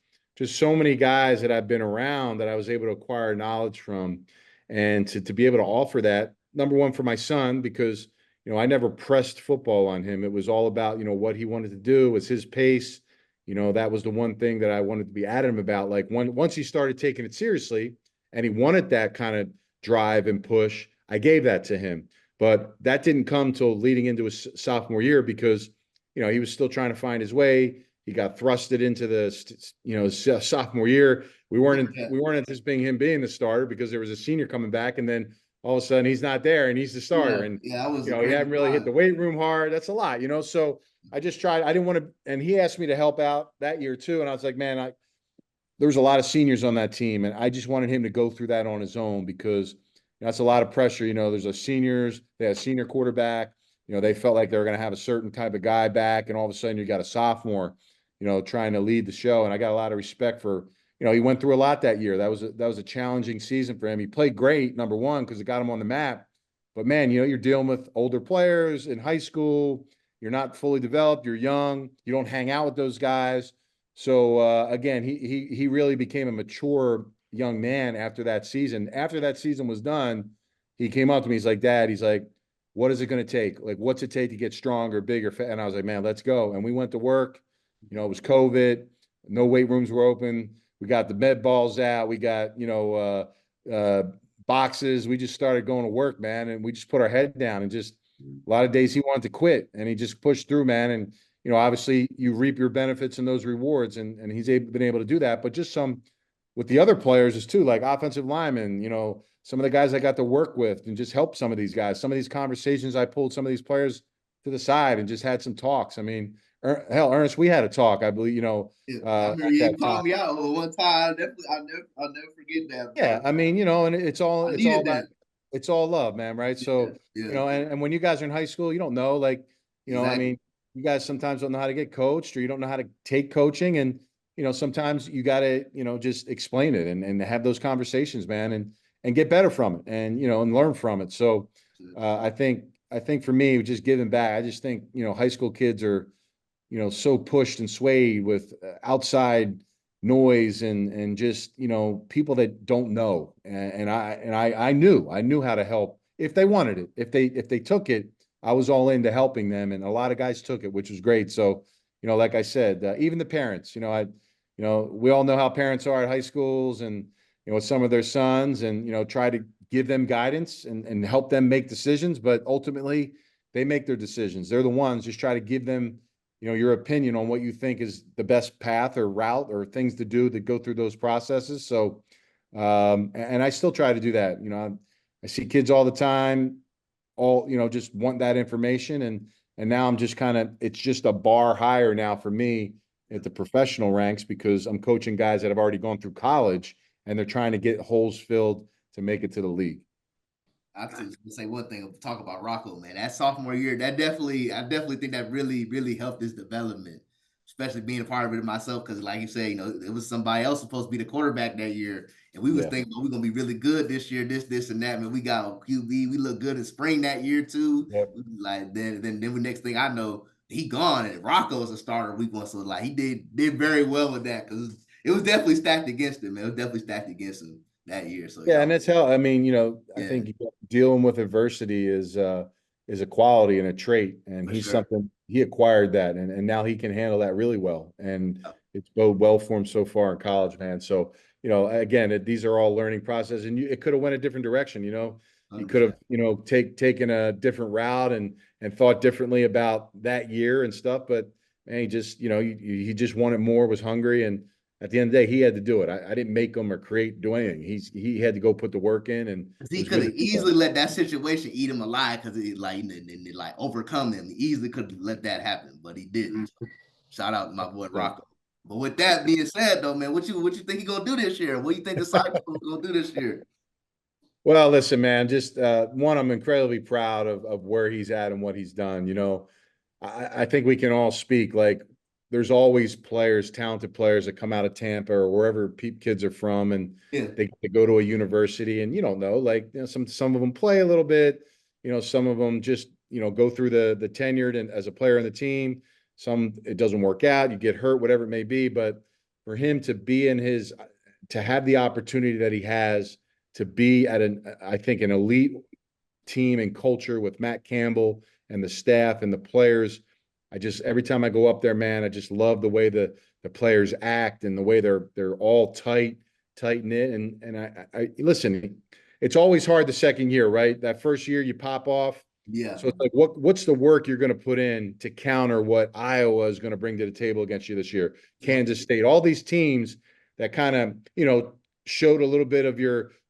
so many guys that I've been around that I was able to acquire knowledge from, and to be able to offer that, number one, for my son, because I never pressed football on him. It was all about what he wanted to do, was his pace. That was the one thing that I wanted to be adamant about. Like once he started taking it seriously and he wanted that kind of drive and push, I gave that to him. But that didn't come till leading into his sophomore year, because he was still trying to find his way. He got thrusted into the sophomore year. We weren't anticipating him being the starter because there was a senior coming back, and then all of a sudden he's not there and he's the starter. And he hadn't really hit the weight room hard. That's a lot, So I just tried. I didn't want to, and he asked me to help out that year too. And I was like, man, there was a lot of seniors on that team, and I just wanted him to go through that on his own, because that's a lot of pressure. There's a seniors, they had a senior quarterback. They felt like they were going to have a certain type of guy back, and all of a sudden you got a sophomore, trying to lead the show. And I got a lot of respect for, he went through a lot that year. That was a challenging season for him. He played great, number one, because it got him on the map. But man, you're dealing with older players in high school. You're not fully developed. You're young. You don't hang out with those guys. So again, he really became a mature young man after that season. After that season was done, he came up to me. He's like, Dad, he's like, what is it going to take? Like, what's it take to get stronger, bigger? And I was like, man, let's go. And we went to work. It was COVID. No weight rooms were open. We got the med balls out. We got, boxes. We just started going to work, man. And we just put our head down, and just a lot of days he wanted to quit, and he just pushed through, man. And, obviously you reap your benefits and those rewards, and he's been able to do that. But just some with the other players is too, like offensive linemen, some of the guys I got to work with and just help some of these guys. Some of these conversations, I pulled some of these players to the side and just had some talks. I mean, hell, Ernest, we had a talk, I believe, I remember you called me out one time. Definitely, I'll never forget that. Yeah, I mean, and it's all love, man, right? So, and when you guys are in high school, you don't know, like, I mean, you guys sometimes don't know how to get coached, or you don't know how to take coaching, and sometimes you got to just explain it and have those conversations, man, and get better from it, and and learn from it. So I think for me, just giving back, I just think high school kids are so pushed and swayed with outside noise and just people that don't know, and I knew how to help if they wanted it. If they took it, I was all into helping them, and a lot of guys took it, which was great. So like I said, even the parents, we all know how parents are at high schools, and with some of their sons, and try to give them guidance and help them make decisions, but ultimately they make their decisions. They're the ones. Just try to give them your opinion on what you think is the best path or route or things to do that go through those processes. So and I still try to do that. I see kids all the time, just want that information, and now I'm just it's just a bar higher now for me at the professional ranks, because I'm coaching guys that have already gone through college, and they're trying to get holes filled to make it to the league. I was gonna say one thing. Talk about Rocco, man. That sophomore year, I definitely think that really, really helped his development, especially being a part of it myself. Because, like you say, it was somebody else supposed to be the quarterback that year, and we was thinking, we're gonna be really good this year, this, and that. Man, we got a QB. We look good in spring that year too. Yep. Like then the next thing I know, he gone, and Rocco's a starter week one. So like he did very well with that, because it was definitely stacked against him. Man. It was definitely stacked against him that year. So and that's how, I mean, I think dealing with adversity is a quality and a trait, and he's something he acquired that, and now he can handle that really well, and it's bode well for him so far in college, man. So again, these are all learning process, and it could have went a different direction. You could have taken a different route and thought differently about that year and stuff, but man, he just he just wanted more, was hungry, and at the end of the day, he had to do it. I didn't make him or do anything. He had to go put the work in, and he could have easily let that situation eat him alive, because it like overcome him. He easily could have let that happen, but he didn't. So, shout out to my boy Rocco. But with that being said, though, man, what you think he gonna do this year? What do you think the Cyclones gonna do this year? Well, listen, man, just one, I'm incredibly proud of where he's at and what he's done. I think we can all speak, like, there's always players, talented players that come out of Tampa or wherever kids are from, and they go to a university, and you don't know, like, you know, some of them play a little bit, you know, some of them just, you know, go through the tenured and as a player in the team. Some it doesn't work out, you get hurt, whatever it may be. But for him to be to have the opportunity that he has to be at I think an elite team and culture with Matt Campbell and the staff and the players. Every time I go up there, man, I just love the way the players act and the way they're all tight knit. And I listen, it's always hard the second year, right? That first year you pop off. Yeah. So it's like, what's the work you're going to put in to counter what Iowa is going to bring to the table against you this year? Kansas State, all these teams that kind of, you know, showed a little bit of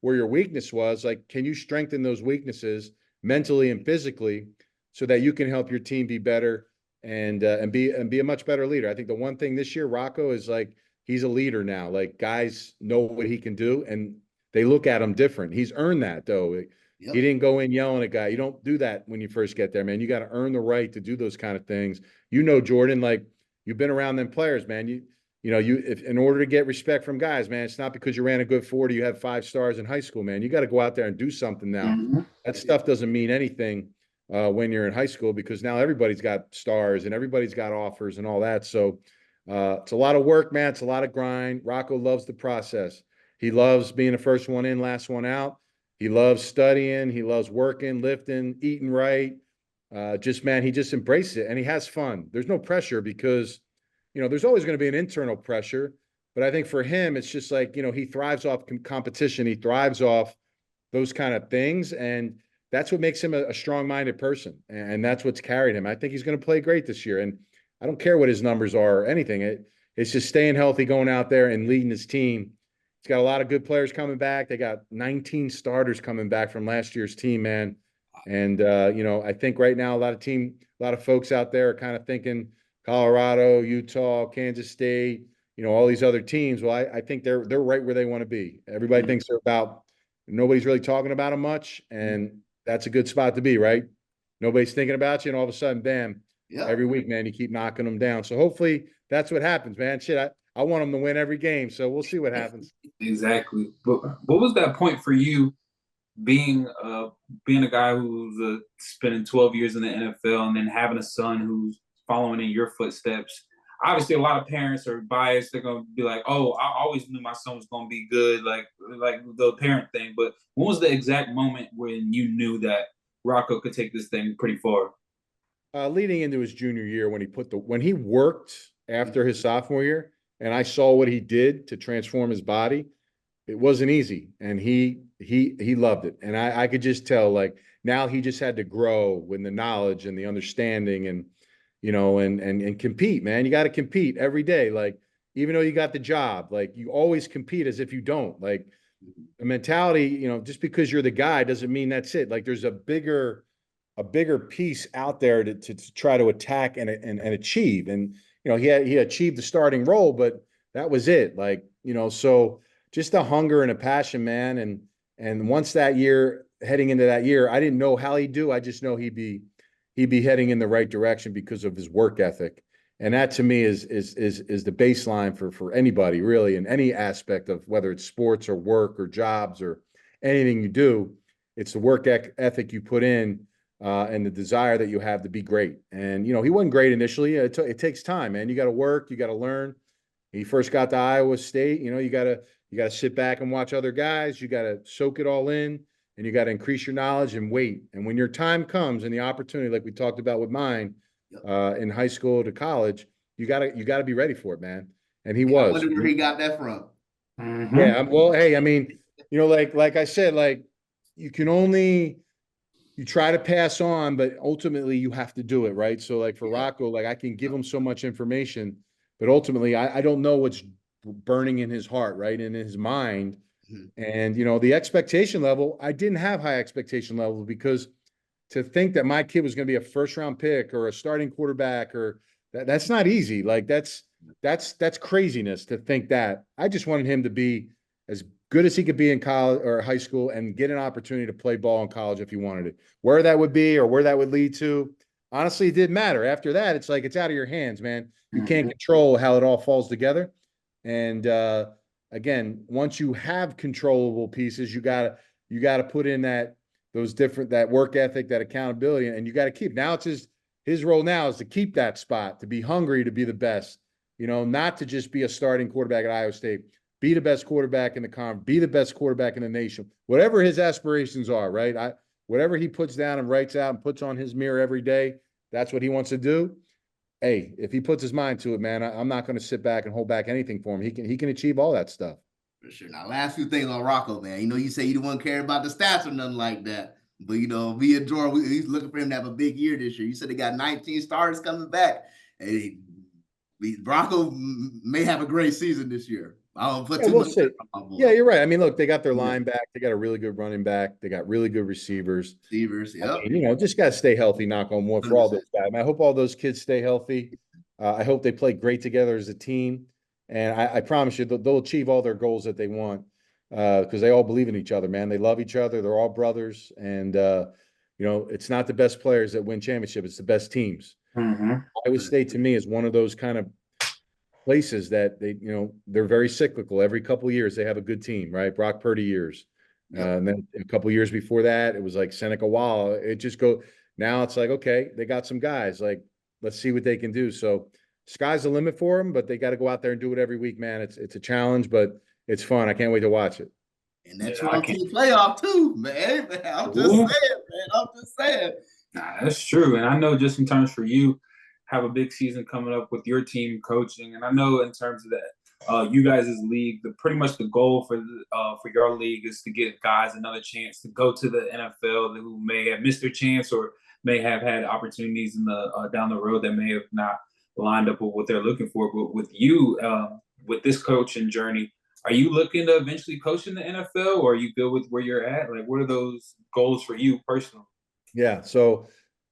where your weakness was. Like, can you strengthen those weaknesses mentally and physically so that you can help your team be better and be a much better leader? I think the one thing this year, Rocco, is like, he's a leader now. Like, guys know what he can do and they look at him different. He's earned that, though. He didn't go in yelling at a guy. You don't do that when you first get there, man. You got to earn the right to do those kind of things. You know, Jordan, like, you've been around them players, man. If in order to get respect from guys, man, it's not because you ran a good 40, you had 5 stars in high school, man. You got to go out there and do something now. Mm-hmm. That stuff doesn't mean anything when you're in high school, because now everybody's got stars and everybody's got offers and all that. So it's a lot of work, man. It's a lot of grind. Rocco loves the process. He loves being the first one in, last one out. He loves studying. He loves working, lifting, eating right. Man, he just embraces it and he has fun. There's no pressure because, you know, there's always going to be an internal pressure. But I think for him, it's just like, you know, he thrives off competition. He thrives off those kind of things. And that's what makes him a strong-minded person. And that's what's carried him. I think he's going to play great this year. And I don't care what his numbers are or anything. It's just staying healthy, going out there and leading his team. He's got a lot of good players coming back. They got 19 starters coming back from last year's team, man. And, you know, I think right now a lot of folks out there are kind of thinking Colorado, Utah, Kansas State, you know, all these other teams. Well, I think they're right where they want to be. Everybody thinks they're about, nobody's really talking about them much. And that's a good spot to be, right? Nobody's thinking about you. And all of a sudden, bam, every week, man, you keep knocking them down. So hopefully that's what happens, man. Shit, I want them to win every game. So we'll see what happens. Exactly. But what was that point for you being a guy who's spending 12 years in the NFL and then having a son who's following in your footsteps? Obviously, a lot of parents are biased. They're going to be like, oh, I always knew my son was going to be good, like the parent thing. But what was the exact moment when you knew that Rocco could take this thing pretty far? Leading into his junior year, when he worked after his sophomore year, and I saw what he did to transform his body, it wasn't easy. And he loved it. And I could just tell, like, now he just had to grow with the knowledge and the understanding and, you know, and compete, man. You got to compete every day. Like, even though you got the job, like, you always compete as if you don't. Like, the mentality, you know, just because you're the guy doesn't mean that's it. Like, there's a bigger piece out there to try to attack and achieve. And, you know, he achieved the starting role, but that was it. Like, you know, so just a hunger and a passion, man. And once that year, heading into that year, I didn't know how he'd do. I just know he'd be heading in the right direction because of his work ethic. And that to me is the baseline for anybody really in any aspect of whether it's sports or work or jobs or anything you do. It's the work ethic you put in and the desire that you have to be great. And, you know, he wasn't great initially. It takes time, man. You got to work, you got to learn. He first got to Iowa State, you know, you got to sit back and watch other guys. You got to soak it all in. And you got to increase your knowledge and wait. And when your time comes and the opportunity, like we talked about with mine, in high school to college, you gotta be ready for it, man. And he was. I wonder where he got that from. Mm-hmm. Yeah. Well, hey, I mean, you know, like I said, like, you try to pass on, but ultimately you have to do it, right? So, like, for Rocco, like, I can give him so much information, but ultimately I don't know what's burning in his heart, right, and in his mind. And, you know, the expectation level, I didn't have high expectation level because to think that my kid was going to be a first-round pick or a starting quarterback or that's not easy. Like, that's craziness to think that. I just wanted him to be as good as he could be in college or high school and get an opportunity to play ball in college if he wanted it. Where that would be or where that would lead to, honestly, it didn't matter. After that, it's like it's out of your hands, man. You can't Mhm. control how it all falls together. And again, once you have controllable pieces, you gotta put in that work ethic, that accountability, and you got to keep. Now it's his role now is to keep that spot, to be hungry, to be the best. Not to just be a starting quarterback at Iowa State. Be the best quarterback in the conference. Be the best quarterback in the nation. Whatever his aspirations are, right? Whatever he puts down and writes out and puts on his mirror every day, that's what he wants to do. Hey, if he puts his mind to it, man, I'm not going to sit back and hold back anything for him. He can achieve all that stuff. For sure. Now, last few things on Rocco, man. You say you don't care about the stats or nothing like that. But, me and Jordan, he's looking for him to have a big year this year. You said they got 19 starters coming back. Hey, Bronco may have a great season this year. I don't put too much. Yeah, you're right. I mean, look, they got their line back. They got a really good running back. They got really good receivers. Yep. I mean, just got to stay healthy, knock on wood for all those guys. I mean, I hope all those kids stay healthy. I hope they play great together as a team. And I promise you, they'll achieve all their goals that they want because they all believe in each other, man. They love each other. They're all brothers. And, it's not the best players that win championship. It's the best teams. Mm-hmm. Iowa State, to me, is one of those kind of places that they're very cyclical. Every couple of years, they have a good team, right? Brock Purdy years. Yep. And then a couple of years before that, it was like Seneca Wall. It just now it's like, okay, they got some guys. Like, let's see what they can do. So sky's the limit for them, but they got to go out there and do it every week, man. It's a challenge, but it's fun. I can't wait to watch it. And that's 12-team playoff too, man. I'm just saying. Nah, that's true. And I know just in terms for you, have a big season coming up with your team coaching. And I know in terms of that, you guys' league, pretty much the goal for your league is to get guys another chance to go to the NFL who may have missed their chance or may have had opportunities in the down the road that may have not lined up with what they're looking for. But with you, with this coaching journey, are you looking to eventually coach in the NFL, or are you good with where you're at? Like, what are those goals for you personally? Yeah, so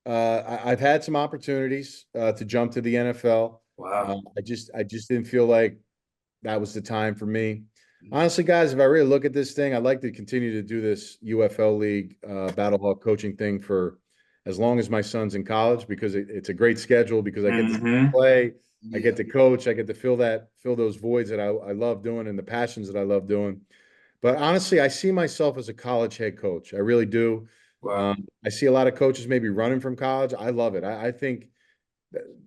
I've had some opportunities to jump to the NFL. Wow. I just didn't feel like that was the time for me. Honestly, guys, if I really look at this thing, I'd like to continue to do this UFL League Battlehawk coaching thing for as long as my son's in college because it's a great schedule because I get to play, I get to coach, I get to fill those voids that I love doing and the passions that I love doing. But honestly, I see myself as a college head coach. I really do. Wow. I see a lot of coaches maybe running from college. I love it. I think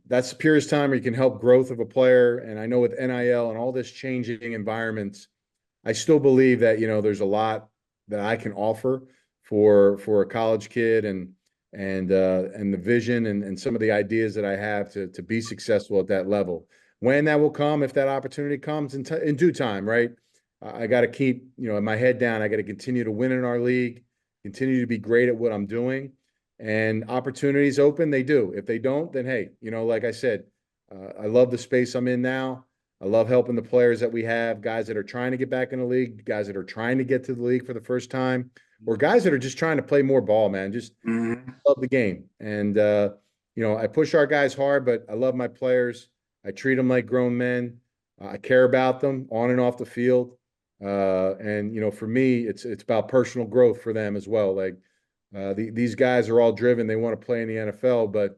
that's the purest time where you can help growth of a player. And I know with NIL and all this changing environments, I still believe that, there's a lot that I can offer for a college kid and the vision and some of the ideas that I have to be successful at that level. When that will come, if that opportunity comes in due time, right? I got to keep, my head down. I got to continue to win in our league, continue to be great at what I'm doing, and opportunities open. They do. If they don't, then hey, like I said, I love the space I'm in now. I love helping the players that we have, guys that are trying to get back in the league, guys that are trying to get to the league for the first time, or guys that are just trying to play more ball, man. Just love the game. And, I push our guys hard, but I love my players. I treat them like grown men. I care about them on and off the field. And for me, it's about personal growth for them as well. Like these guys are all driven. They want to play in the NFL, but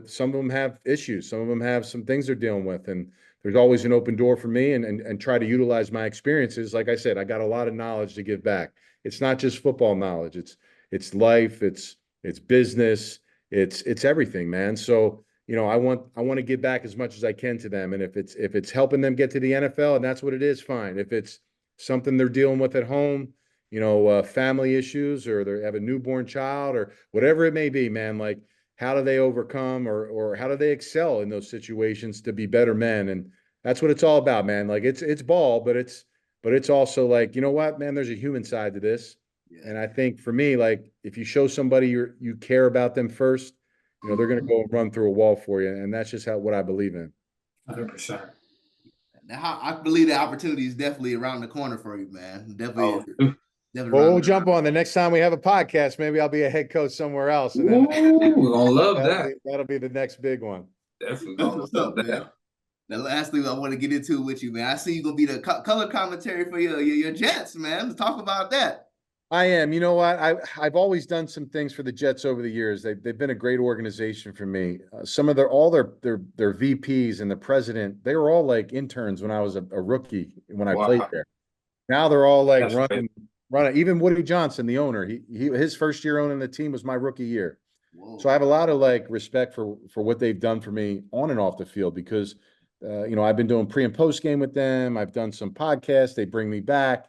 some of them have issues. Some of them have some things they're dealing with. And there's always an open door for me and try to utilize my experiences. Like I said, I got a lot of knowledge to give back. It's not just football knowledge. It's life. It's business. It's everything, man. So, I want to give back as much as I can to them. And if it's helping them get to the NFL and that's what it is, fine. If it's something they're dealing with at home, family issues, or they have a newborn child or whatever it may be, man, like how do they overcome or how do they excel in those situations to be better men? And that's what it's all about, man. Like it's ball, but it's also like, you know what, man, there's a human side to this. Yeah. And I think for me, like if you show somebody you care about them first, they're going to go and run through a wall for you. And that's just what I believe in. 100%. Now, I believe the opportunity is definitely around the corner for you, man. Definitely. Well, we'll jump on the next time we have a podcast. Maybe I'll be a head coach somewhere else. And then we're gonna love that. That'll be the next big one. Definitely gonna love that. Man. The last thing I want to get into with you, man. I see you gonna be the color commentary for your Jets, man. Let's talk about that. I am. You know what? I've always done some things for the Jets over the years. They've been a great organization for me. Some of their VPs and the president, they were all like interns when I was a rookie when I played Wow. there. Now they're all like That's right. running. Even Woody Johnson, the owner, his first year owning the team was my rookie year. Whoa. So I have a lot of like respect for what they've done for me on and off the field because I've been doing pre and post game with them. I've done some podcasts. They bring me back.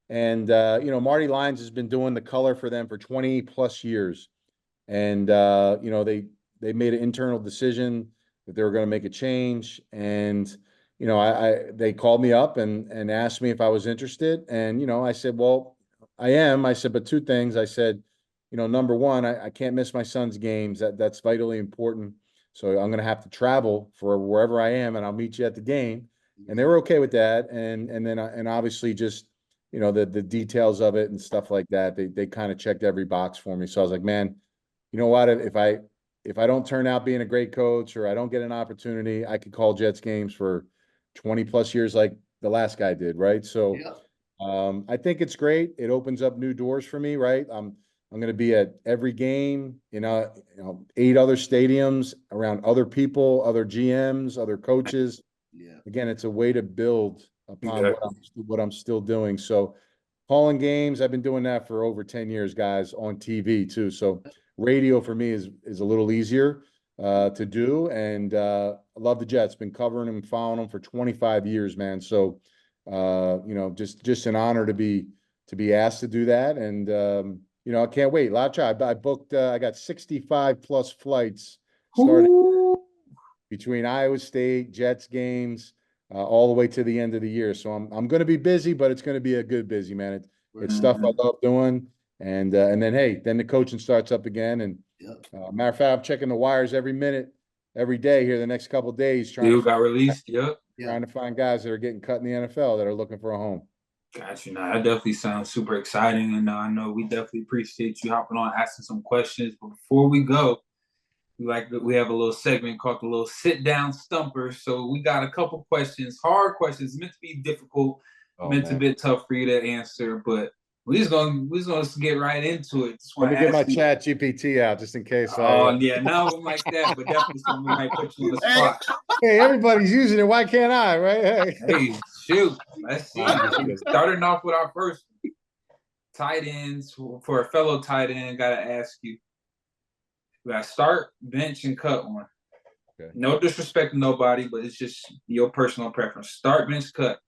And Marty Lyons has been doing the color for them for 20 plus years. And they made an internal decision that they were going to make a change. And they called me up and asked me if I was interested. And I said, well, I am. I said, but two things. I said, number one, I can't miss my son's games. That's vitally important. So I'm going to have to travel for wherever I am, and I'll meet you at the game. And they were okay with that. And obviously just the details of it and stuff like that. They kind of checked every box for me. So I was like, man, you know what? If I don't turn out being a great coach or I don't get an opportunity, I could call Jets games for 20 plus years like the last guy did, right? So I think it's great. It opens up new doors for me, right? I'm going to be at every game, 8 other stadiums around other people, other GMs, other coaches. Yeah. Again, it's a way to build upon what I'm still doing. So calling games, I've been doing that for over 10 years, guys, on TV too. So radio for me is a little easier to do. And I love the Jets. Been covering them, following them for 25 years, man. So just an honor to be asked to do that. And I can't wait. I booked I got 65 plus flights starting between Iowa State, Jets games, all the way to the end of the year. So I'm going to be busy, but it's going to be a good busy, man. It's stuff I love doing. And then the coaching starts up again. And matter of fact, I'm checking the wires every minute, every day here the next couple of days. Got released. Trying to find guys that are getting cut in the NFL that are looking for a home. Got you. Now that definitely sounds super exciting, and I know we definitely appreciate you hopping on, asking some questions. But before we go, we have a little segment called the little sit-down stumper. So we got a couple questions, hard questions, meant to be difficult, to be tough for you to answer, but we're just gonna get right into it. Let me get my chat GPT out just in case. None of them like that, but definitely something we might put you on the spot. Hey, everybody's using it. Why can't I? Right? Hey, shoot. Let's see. Starting off with our first tight ends for a fellow tight end. Gotta ask you. We got start, bench, and cut one. Okay. No disrespect to nobody, but it's just your personal preference. Start, bench, cut.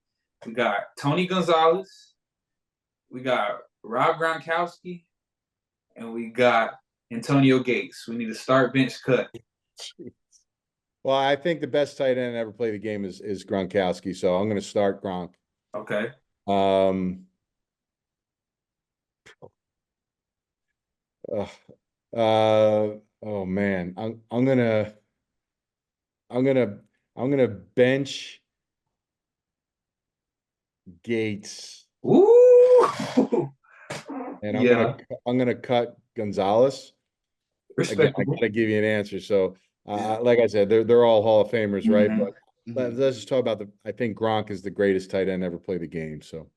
We got Tony Gonzalez. We got Rob Gronkowski. And we got Antonio Gates. We need to start, bench, cut. Well, I think the best tight end ever play the game is Gronkowski. So I'm going to start Gronk. Okay. Oh man, I'm gonna bench Gates. Ooh. And I'm gonna cut Gonzalez. Again, I gotta give you an answer. So like I said, they're all Hall of Famers, right? But let's just talk about I think Gronk is the greatest tight end ever play the game. So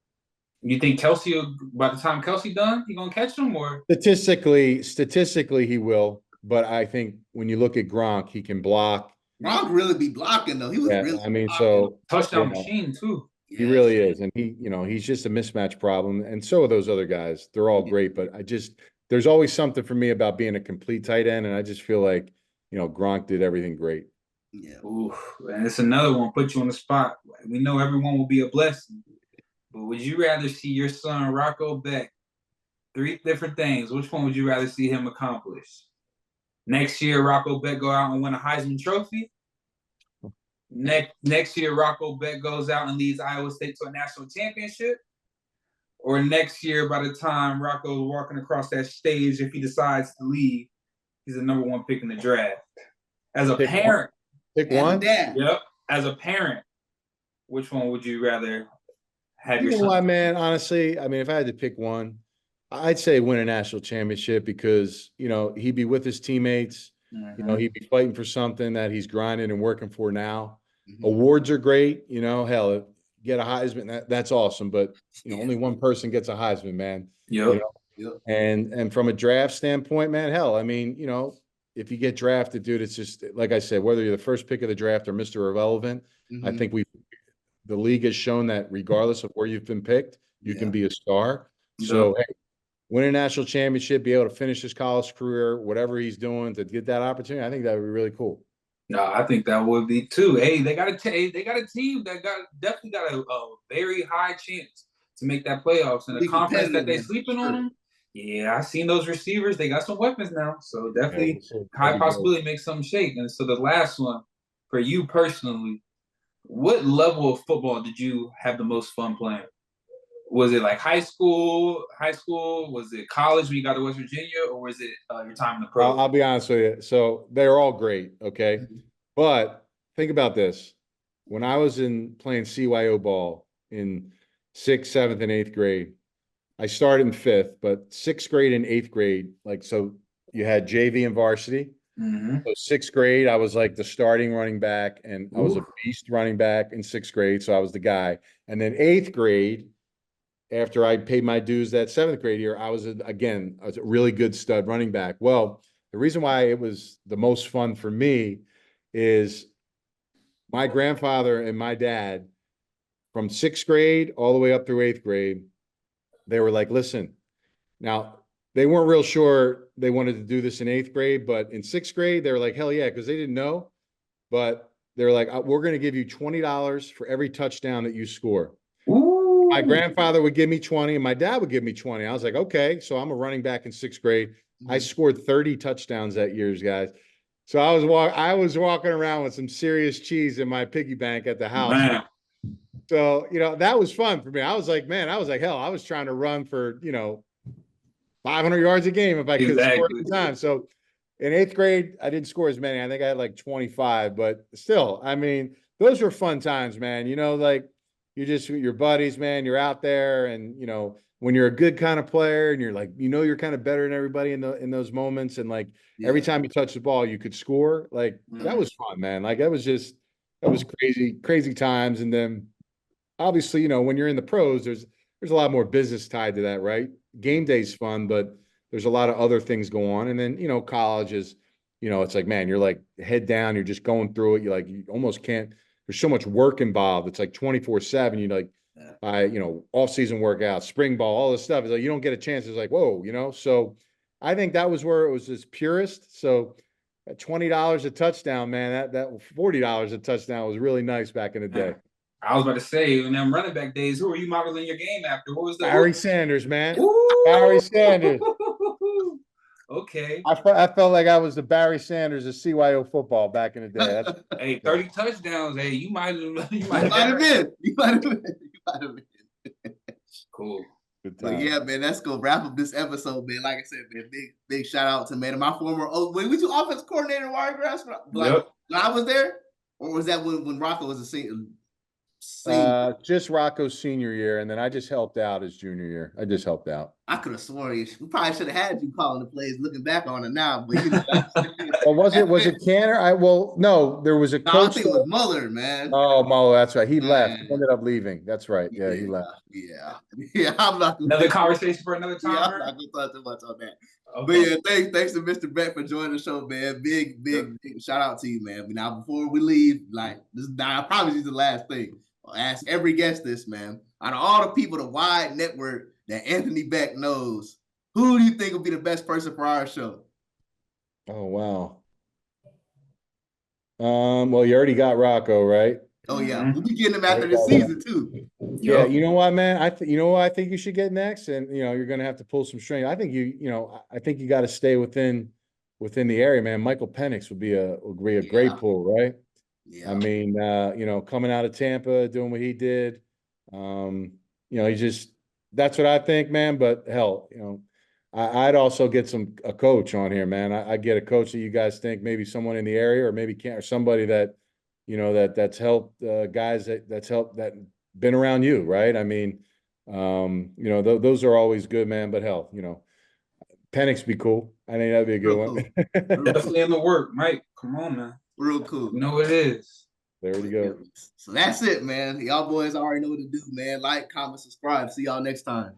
you think Kelsey, by the time Kelsey done, he gonna catch him? Or statistically he will, but I think when you look at Gronk, he can block. Gronk really be blocking though. He was really. I mean, blocking. So touchdown machine too. He really is, and he's just a mismatch problem, and so are those other guys. They're all great, but there's always something for me about being a complete tight end, and I just feel like Gronk did everything great. Yeah. Ooh, and it's another one. Put you on the spot. We know everyone will be a blessing. But would you rather see your son, Rocco Becht, 3 different things? Which one would you rather see him accomplish? Next year, Rocco Becht go out and win a Heisman Trophy? Next year, Rocco Becht goes out and leads Iowa State to a national championship? Or next year, by the time Rocco's walking across that stage, if he decides to leave, he's the number 1 pick in the draft? As a parent. Pick one? Yep. As a parent, which one would you rather have your son? What, man? Honestly, I mean, if I had to pick one, I'd say win a national championship because, he'd be with his teammates. Mm-hmm. He'd be fighting for something that he's grinding and working for now. Mm-hmm. Awards are great. Hell, get a Heisman, that's awesome. But only one person gets a Heisman, man. Yep. And from a draft standpoint, man, hell, I mean, if you get drafted, dude, it's just like I said, whether you're the first pick of the draft or Mr. Irrelevant, I think the league has shown that regardless of where you've been picked, you can be a star. So, hey, win a national championship, be able to finish his college career, whatever he's doing, to get that opportunity, I think that would be really cool. No, I think that would be too. Hey, they got a team that definitely got a very high chance to make that playoffs, and the conference that they sleeping on them. Yeah, I've seen those receivers. They got some weapons now, so definitely high possibility make something shake. And so the last one for you personally, what level of football did you have the most fun playing? Was it like high school? Was it college when you got to West Virginia, or was it your time in the pro? I'll be honest with you. So they're all great, okay? But think about this. When I was playing CYO ball in 6th, 7th, and 8th grade, I started in 5th, but 6th grade and 8th grade, so you had JV and varsity. So 6th grade, I was like the starting running back, and I was a beast running back in 6th grade, so I was the guy. And then 8th grade, after I paid my dues that 7th grade year, I was a really good stud running back. Well, the reason why it was the most fun for me is my grandfather and my dad, from 6th grade all the way up through 8th grade, they were like, listen, now they weren't real sure they wanted to do this in 8th grade, but in 6th grade, they were like, hell yeah, because they didn't know. But they're like, we're going to give you $20 for every touchdown that you score. My grandfather would give me 20 and my dad would give me 20. I was like, okay, so I'm a running back in 6th grade. I scored 30 touchdowns that year, guys. So I was walking around with some serious cheese in my piggy bank at the house. Man. So, that was fun for me. I was like, hell, I was trying to run for, 500 yards a game if I could score at the time. So in 8th grade, I didn't score as many. I think I had like 25, but still, I mean, those were fun times, man. You're just with your buddies, man. You're out there, and when you're a good kind of player, and you're like, you're kind of better than everybody in those moments, and every time you touch the ball, you could score. That was fun, man. That was crazy times. And then obviously, when you're in the pros, there's a lot more business tied to that, right? Game day's fun, but there's a lot of other things go on. And then college is, it's like, man, you're like head down, you're just going through it. You almost can't. There's so much work involved. It's like 24/7. Off-season workouts, spring ball, all this stuff. It's like you don't get a chance. It's like, whoa, So I think that was where it was its purest. So at $20 a touchdown, man, that $40 a touchdown was really nice back in the day. I was about to say, in them running back days, who were you modeling your game after? What was that? Barry Sanders, man. Barry Sanders. Okay. I felt like I was the Barry Sanders of CYO football back in the day. Hey, 30 touchdowns. Hey, you might have been. You might have been. Cool. But yeah, man, let's go wrap up this episode, man. Like I said, man, big shout out to my former. When was you offense coordinator in Wiregrass? When I was there, or was that when Rocco was a senior? Just Rocco's senior year, and then I just helped out his junior year. I just helped out. I could have sworn we probably should have had you calling the plays. Looking back on it now, but well, was it Canner? No, there was a coach. I think it was Muller, man. Oh, Muller, that's right. He left. He ended up leaving. That's right. Yeah, he left. Yeah. I'm not another conversation for another time. Yeah, I'm not gonna talk too much on that. Okay. But yeah, thanks to Mr. Becht for joining the show, man. Big shout out to you, man. Now before we leave, I promise you the last thing. I'll ask every guest this, man. Out of all the people, the wide network that Anthony Becht knows, who do you think will be the best person for our show? Oh, wow. Well, you already got Rocco, right? Oh, yeah. We'll be getting him after this season, too. Yeah, you know what, man? I think you should get next, and, you're going to have to pull some strings. I think you got to stay within the area, man. Michael Penix would be a great pull, right? Yeah. I mean, coming out of Tampa, doing what he did, that's what I think, man. But hell, I'd also get a coach on here, man. I'd get a coach that you guys think maybe someone in the area, or maybe or somebody that, that's helped guys that's helped that been around you, right? I mean, those are always good, man. But hell, Penix be cool. I think that'd be a good one. Definitely in the work, Mike. Come on, man. Real cool. No, it is. There you go. So that's it, man. Y'all boys already know what to do, man. Like, comment, subscribe. See y'all next time.